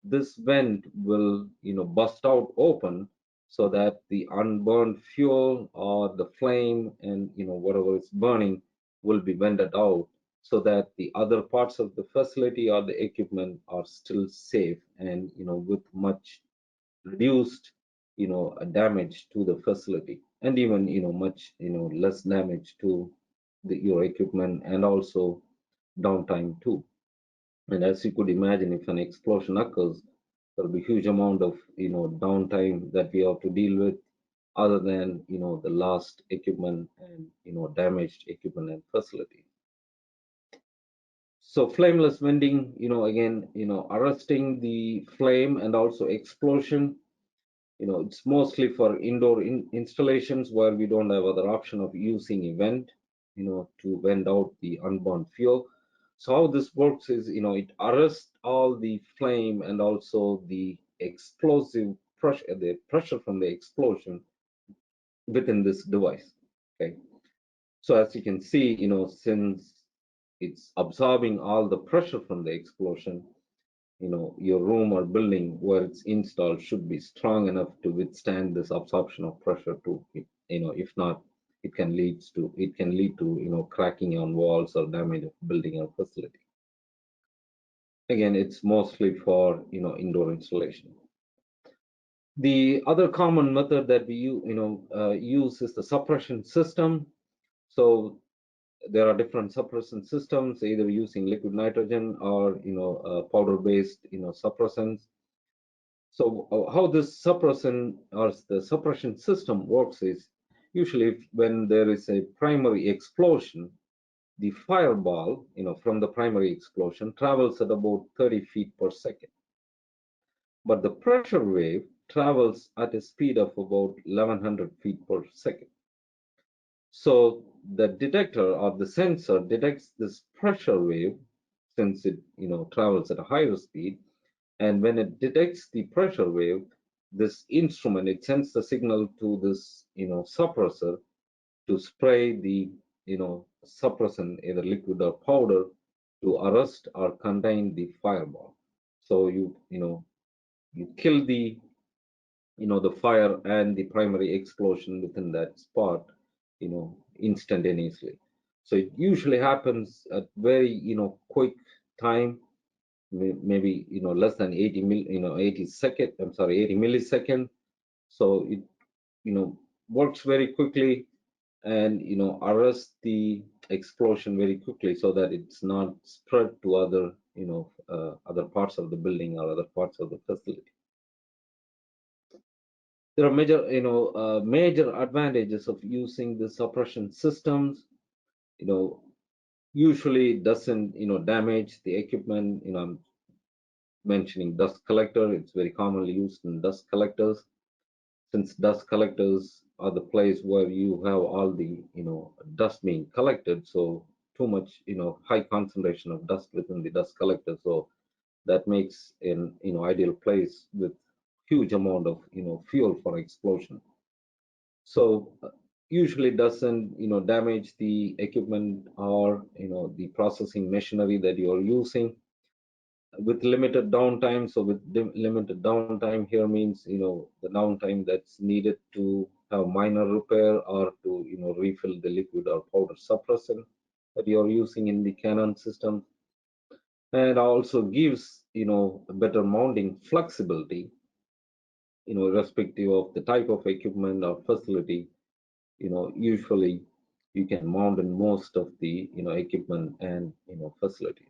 this vent will bust out open, so that the unburned fuel or the flame and whatever is burning will be vented out, so that the other parts of the facility or the equipment are still safe and with much reduced damage to the facility, and even much less damage to your equipment, and also downtime too. And as you could imagine, if an explosion occurs, there will be huge amount of downtime that we have to deal with, other than the lost equipment and damaged equipment and facility. So flameless vending, again, arresting the flame and also explosion. It's mostly for indoor installations where we don't have other option of using a vent to vent out the unburned fuel. So how this works is, it arrests all the flame and also the explosive pressure, the pressure from the explosion within this device. Okay, so as you can see, since it's absorbing all the pressure from the explosion, your room or building where it's installed should be strong enough to withstand this absorption of pressure to, if not, it can lead to cracking on walls or damage of building or facility. Again, it's mostly for indoor installation. The other common method that we use is the suppression system. So there are different suppression systems, either using liquid nitrogen or powder-based suppressants. So how this suppression or the suppression system works is, usually when there is a primary explosion, the fireball from the primary explosion travels at about 30 feet per second. But the pressure wave travels at a speed of about 1100 feet per second. So the detector or the sensor detects this pressure wave, since it travels at a higher speed, and when it detects the pressure wave, this instrument, it sends the signal to this suppressor to spray the suppressant, either liquid or powder, to arrest or contain the fireball. So you kill the fire and the primary explosion within that spot instantaneously. So it usually happens at very quick time, maybe less than 80 millisecond. So it works very quickly, and arrest the explosion very quickly, so that it's not spread to other parts of the building or other parts of the facility. There are major advantages of using the suppression systems. you know Usually it doesn't damage the equipment. I'm mentioning dust collector. It's very commonly used in dust collectors, since dust collectors are the place where you have all the dust being collected. So too much high concentration of dust within the dust collector, so that makes an ideal place with huge amount of fuel for explosion. So usually doesn't damage the equipment or the processing machinery that you're using, with limited downtime. So with limited downtime here means the downtime that's needed to have minor repair or to refill the liquid or powder suppressant that you're using in the Canon system, and also gives better mounting flexibility, irrespective of the type of equipment or facility. Usually you can mount in most of the, equipment and, facilities.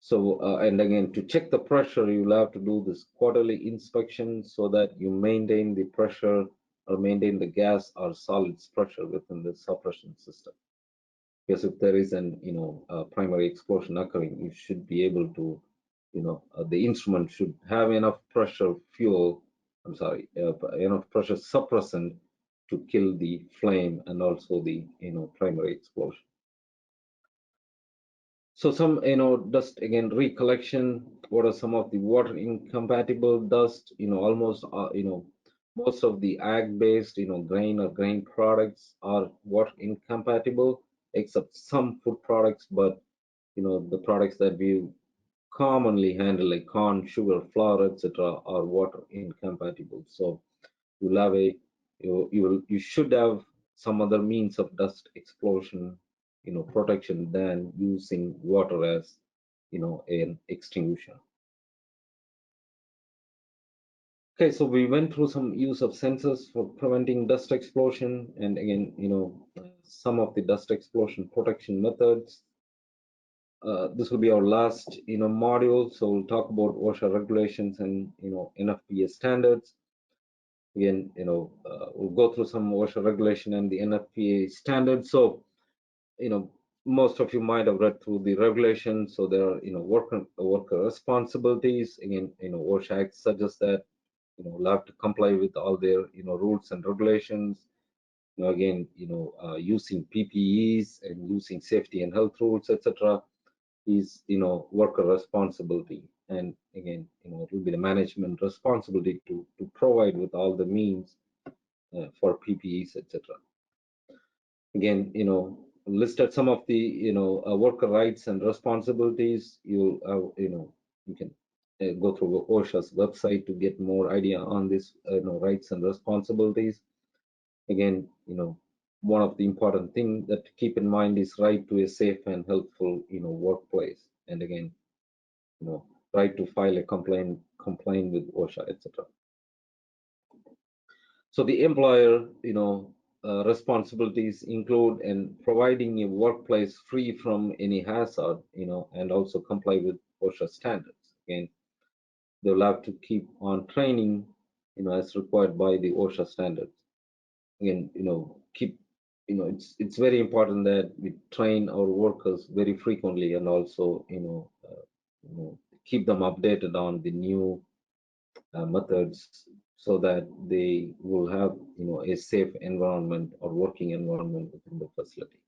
So, and again, to check the pressure, you'll have to do this quarterly inspection so that you maintain the pressure or maintain the gas or solids pressure within the suppression system. Because if there is an, primary explosion occurring, you should be able to, the instrument should have enough pressure fuel, I'm sorry, enough pressure suppressant to kill the flame and also the, primary explosion. So some, dust again, recollection, what are some of the water incompatible dust, almost, most of the ag-based, grain or grain products are water incompatible, except some food products, but, the products that we commonly handle like corn, sugar, flour, etc., are water incompatible. So you'll have you should have some other means of dust explosion, protection than using water as, an extinguisher. Okay, so we went through some use of sensors for preventing dust explosion, and again, some of the dust explosion protection methods. This will be our last, module. So we'll talk about OSHA regulations and, NFPA standards. Again, we'll go through some OSHA regulation and the NFPA standards. So, most of you might have read through the regulations. So there are, worker responsibilities. Again, OSHA Act suggests that, we'll have to comply with all their, rules and regulations. Again, using PPEs and using safety and health rules, etc., is, worker responsibility. And again, it will be the management responsibility to provide with all the means for PPEs, etc. Again, listed some of the, worker rights and responsibilities. You can go through OSHA's website to get more idea on this, rights and responsibilities. Again, one of the important things that to keep in mind is right to a safe and healthful, workplace. And again, right to file a complaint with OSHA, etc. So the employer, responsibilities include in providing a workplace free from any hazard, and also comply with OSHA standards. Again, they'll have to keep on training, as required by the OSHA standards. Again, keep, it's very important that we train our workers very frequently and also, keep them updated on the new methods so that they will have, a safe environment or working environment within the facility.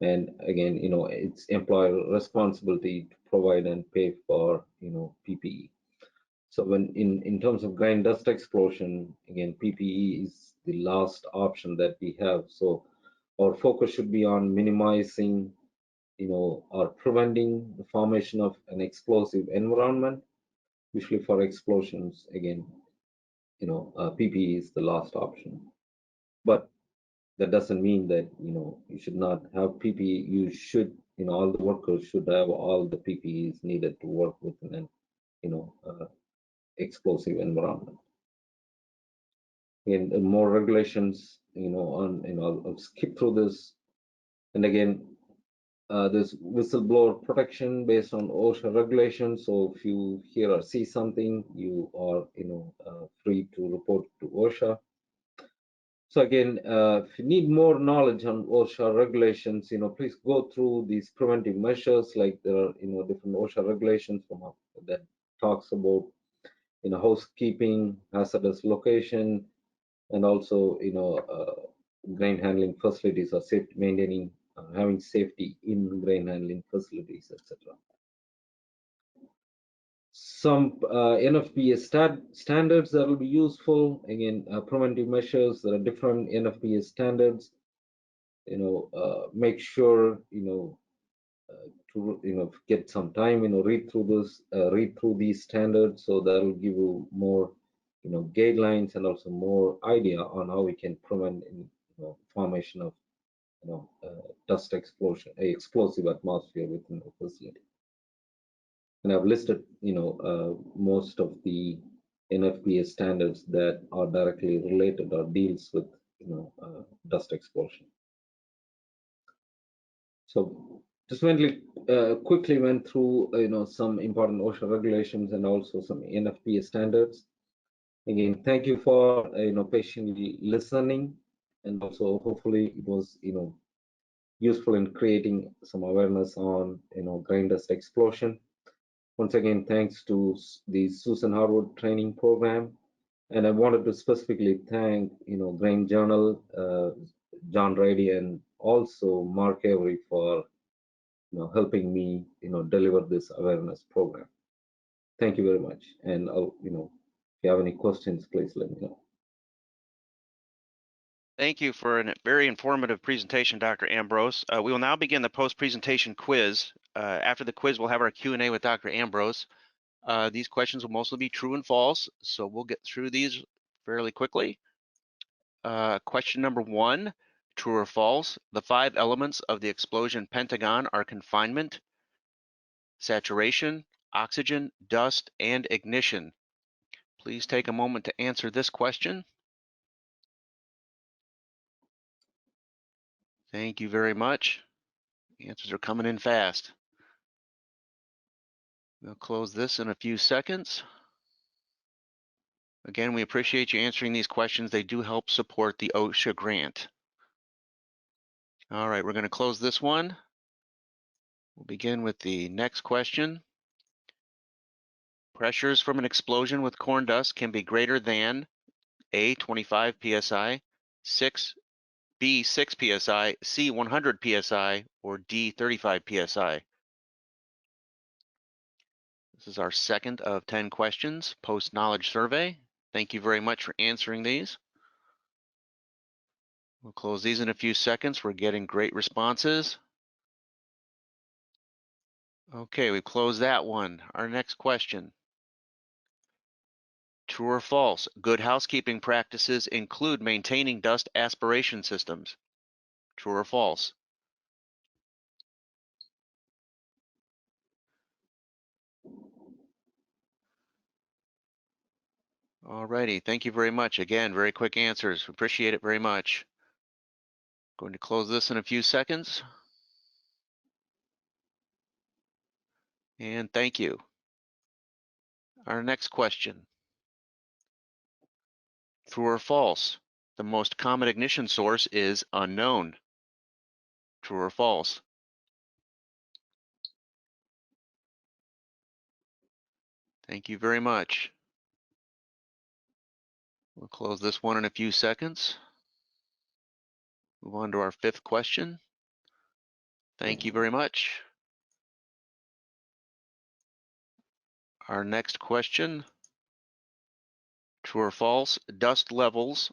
And again, it's employer responsibility to provide and pay for, PPE. So when in terms of grain dust explosion, again, PPE is the last option that we have. So our focus should be on minimizing, or preventing the formation of an explosive environment. Usually for explosions, again, PPE is the last option. But that doesn't mean that, you should not have PPE. You should, all the workers should have all the PPEs needed to work within an, explosive environment. And more regulations, on, I'll skip through this. And again, there's whistleblower protection based on OSHA regulations. So if you hear or see something, you are, free to report to OSHA. So again, if you need more knowledge on OSHA regulations, please go through these preventive measures. Like there are, different OSHA regulations that talks about, housekeeping, hazardous location, and also, grain handling facilities or safety maintaining, having safety in grain handling facilities, etc. Some NFPA standards that will be useful. Again, preventive measures. There are different NFPA standards. Make sure, to, get some time, read through this, read through these standards. So that will give you more, guidelines and also more idea on how we can prevent, formation of, dust explosion, explosive atmosphere within the facility. And I've listed, most of the NFPA standards that are directly related or deals with, dust explosion. So just quickly went through, some important OSHA regulations and also some NFPA standards. Again, thank you for, patiently listening, and also hopefully it was, useful in creating some awareness on, grain dust explosion. Once again, thanks to the Susan Harwood training program. And I wanted to specifically thank, Grain Journal, John Rady, and also Mark Avery for, helping me, deliver this awareness program. Thank you very much. And if you have any questions, please let me know. Thank you for a very informative presentation, Dr. Ambrose. We will now begin the post-presentation quiz. After the quiz, we'll have our Q&A with Dr. Ambrose. These questions will mostly be true and false, so we'll get through these fairly quickly. Question number 1, true or false? The 5 elements of the explosion pentagon are confinement, saturation, oxygen, dust, and ignition. Please take a moment to answer this question. Thank you very much. Answers are coming in fast. We'll close this in a few seconds. Again, we appreciate you answering these questions. They do help support the OSHA grant. All right, we're going to close this one. We'll begin with the next question. Pressures from an explosion with corn dust can be greater than A, 25 psi, B, 6 psi, C, 100 psi, or D, 35 psi. This is our second of 10 questions, post-knowledge survey. Thank you very much for answering these. We'll close these in a few seconds. We're getting great responses. Okay, we closed that one. Our next question. True or false? Good housekeeping practices include maintaining dust aspiration systems. True or false? Alrighty, thank you very much. Again, very quick answers. Appreciate it very much. Going to close this in a few seconds. And thank you. Our next question. True or false? The most common ignition source is unknown. True or false? Thank you very much. We'll close this one in a few seconds. Move on to our 5th question. Thank you very much. Our next question. True or false? Dust levels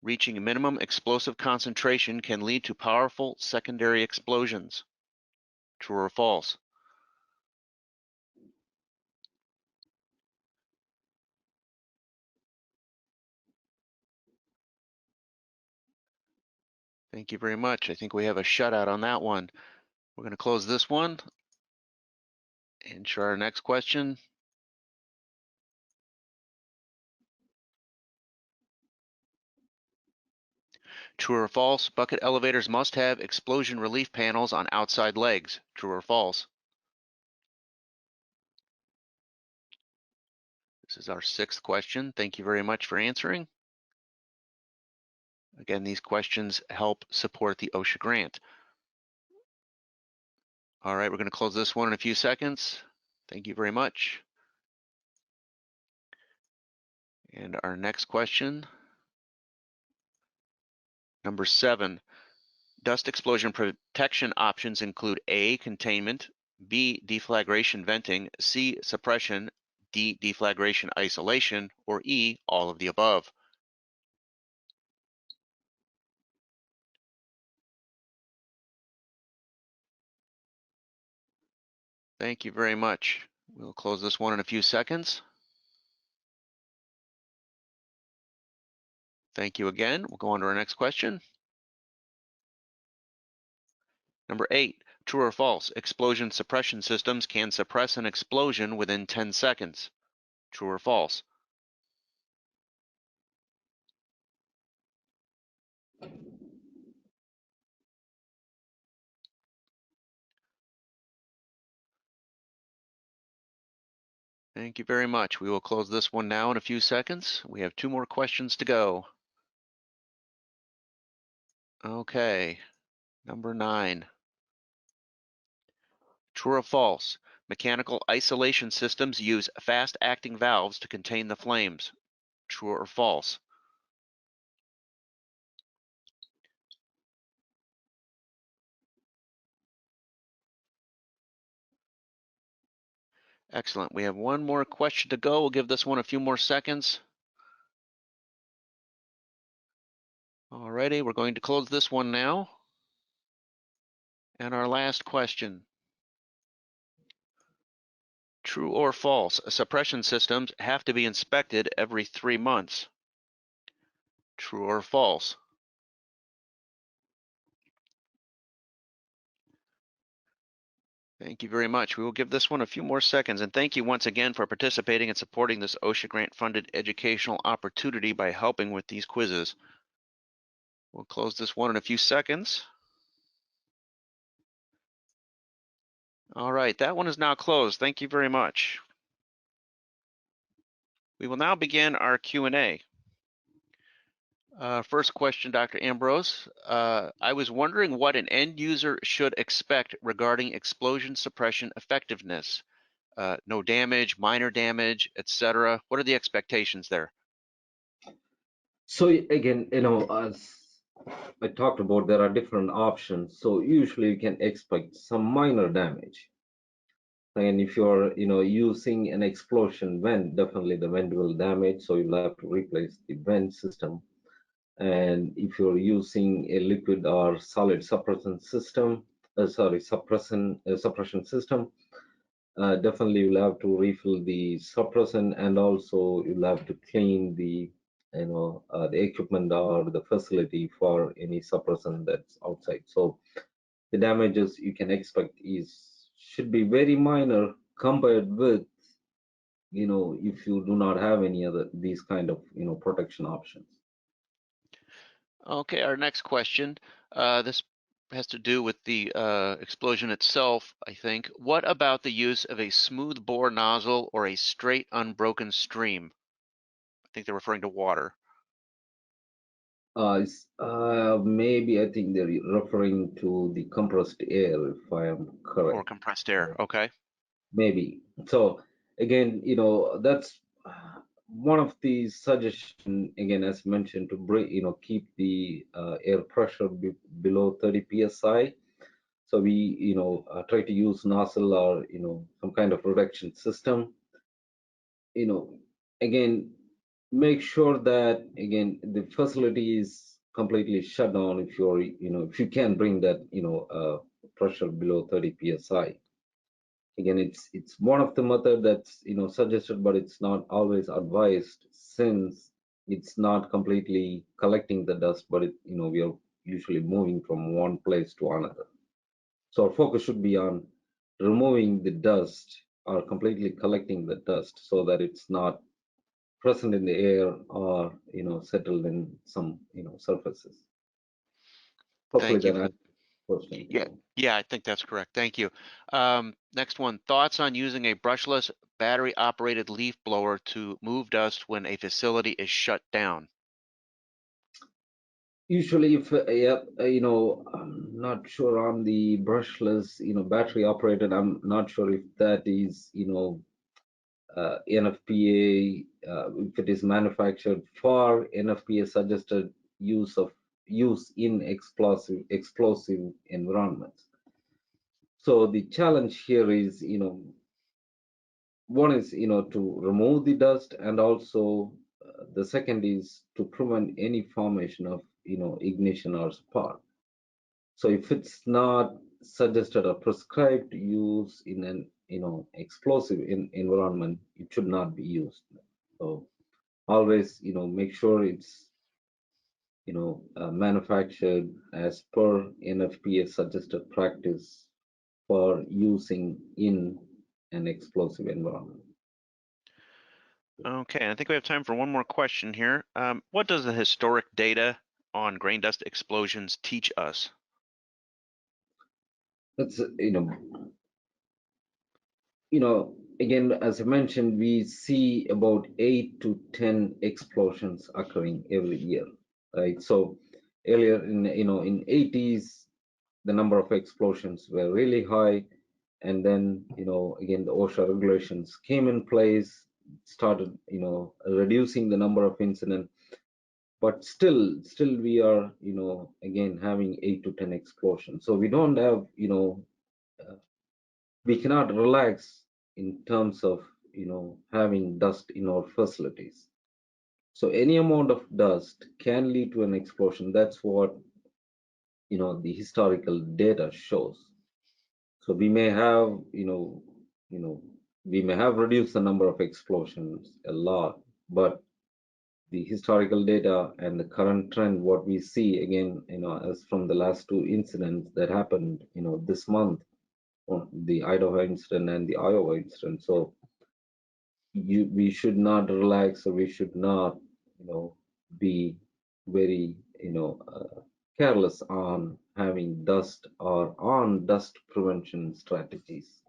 reaching a minimum explosive concentration can lead to powerful secondary explosions. True or false? Thank you very much. I think we have a shutout on that one. We're going to close this one and show our next question. True or false? Bucket elevators must have explosion relief panels on outside legs. True or false? This is our 6th question. Thank you very much for answering. Again, these questions help support the OSHA grant. All right, we're going to close this one in a few seconds. Thank you very much. And our next question, number 7. Dust explosion protection options include A, containment, B, deflagration venting, C, suppression, D, deflagration isolation, or E, all of the above. Thank you very much. We'll close this one in a few seconds. Thank you again. We'll go on to our next question. Number 8, True or false? Explosion suppression systems can suppress an explosion within 10 seconds. True or false? Thank you very much. We will close this one now in a few seconds. We have 2 more questions to go. Okay, number 9. True or false? Mechanical isolation systems use fast-acting valves to contain the flames. True or false? Excellent. We have 1 more question to go. We'll give this one a few more seconds. Alrighty, we're going to close this one now. And our last question. True or false? Suppression systems have to be inspected every 3 months. True or false? Thank you very much. We will give this one a few more seconds, and thank you once again for participating and supporting this OSHA grant-funded educational opportunity by helping with these quizzes. We'll close this one in a few seconds. All right, that one is now closed. Thank you very much. We will now begin our Q&A. First question, Dr. Ambrose. I was wondering what an end user should expect regarding explosion suppression effectiveness. No damage, minor damage, etc. What are the expectations there? So again, as I talked about, there are different options. So usually you can expect some minor damage. And if you're, using an explosion vent, definitely the vent will damage. So you'll have to replace the vent system. And if you're using a liquid or solid suppression system, suppression system, definitely you'll have to refill the suppressant, and also you'll have to clean the the equipment or the facility for any suppressant that's outside. So the damages you can expect should be very minor compared with if you do not have any other these kind of protection options. Okay, our next question. This has to do with the explosion itself, I think. What about the use of a smooth bore nozzle or a straight unbroken stream? I think they're referring to water. Maybe I think they're referring to the compressed air, if I am Or correct. compressed air, okay. Maybe. So again, that's one of the suggestion, again, as mentioned, to bring, keep the air pressure below 30 psi. So we, try to use nozzle or, some kind of reduction system. Again, make sure that, again, the facility is completely shut down if you're, if you can bring that, pressure below 30 psi. Again, it's one of the method that's suggested, but it's not always advised, since it's not completely collecting the dust, but we are usually moving from one place to another. So our focus should be on removing the dust or completely collecting the dust, so that it's not present in the air or settled in some surfaces. Hopefully Thank you that for answers the question. yeah, I think that's correct. Thank you. Next one, thoughts on using a brushless battery operated leaf blower to move dust when a facility is shut down. Usually, if I'm not sure on the brushless, battery operated. I'm not sure if that is, NFPA, if it is manufactured for NFPA suggested use in explosive environments. So the challenge here is, one is, to remove the dust, and also the second is to prevent any formation of, ignition or spark. So if it's not suggested or prescribed use in an, explosive environment, it should not be used. So always, make sure it's, manufactured as per NFPA suggested practice for using in an explosive environment. Okay, I think we have time for one more question here. What does the historic data on grain dust explosions teach us? That's, again, as I mentioned, we see about 8 to 10 explosions occurring every year, right? So earlier in 80s, the number of explosions were really high, and then again the OSHA regulations came in place, started reducing the number of incidents, but still we are again having 8 to 10 explosions. So we don't have uh, we cannot relax in terms of having dust in our facilities. So any amount of dust can lead to an explosion. That's what the historical data shows. So we may have we may have reduced the number of explosions a lot, but the historical data and the current trend, what we see again, as from the last two incidents that happened, this month, the Idaho incident and the Iowa incident. So we should not relax, or we should not, be very, careless on having dust or on dust prevention strategies.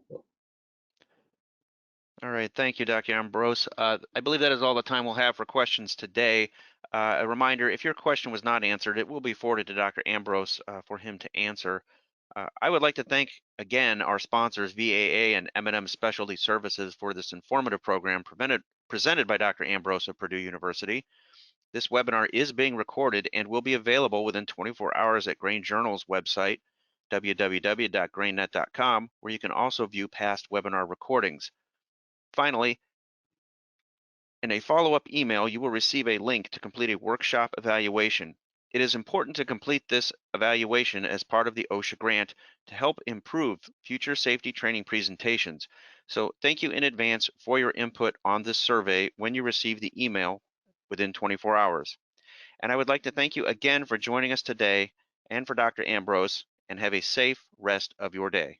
All right, thank you, Dr. Ambrose. I believe that is all the time we'll have for questions today. A reminder, if your question was not answered, it will be forwarded to Dr. Ambrose for him to answer. I would like to thank again our sponsors, VAA and M&M Specialty Services, for this informative program presented by Dr. Ambrose of Purdue University. This webinar is being recorded and will be available within 24 hours at Grain Journal's website, www.grainnet.com, where you can also view past webinar recordings. Finally, in a follow-up email, you will receive a link to complete a workshop evaluation. It is important to complete this evaluation as part of the OSHA grant to help improve future safety training presentations. So thank you in advance for your input on this survey when you receive the email within 24 hours. And I would like to thank you again for joining us today and for Dr. Ambrose, and have a safe rest of your day.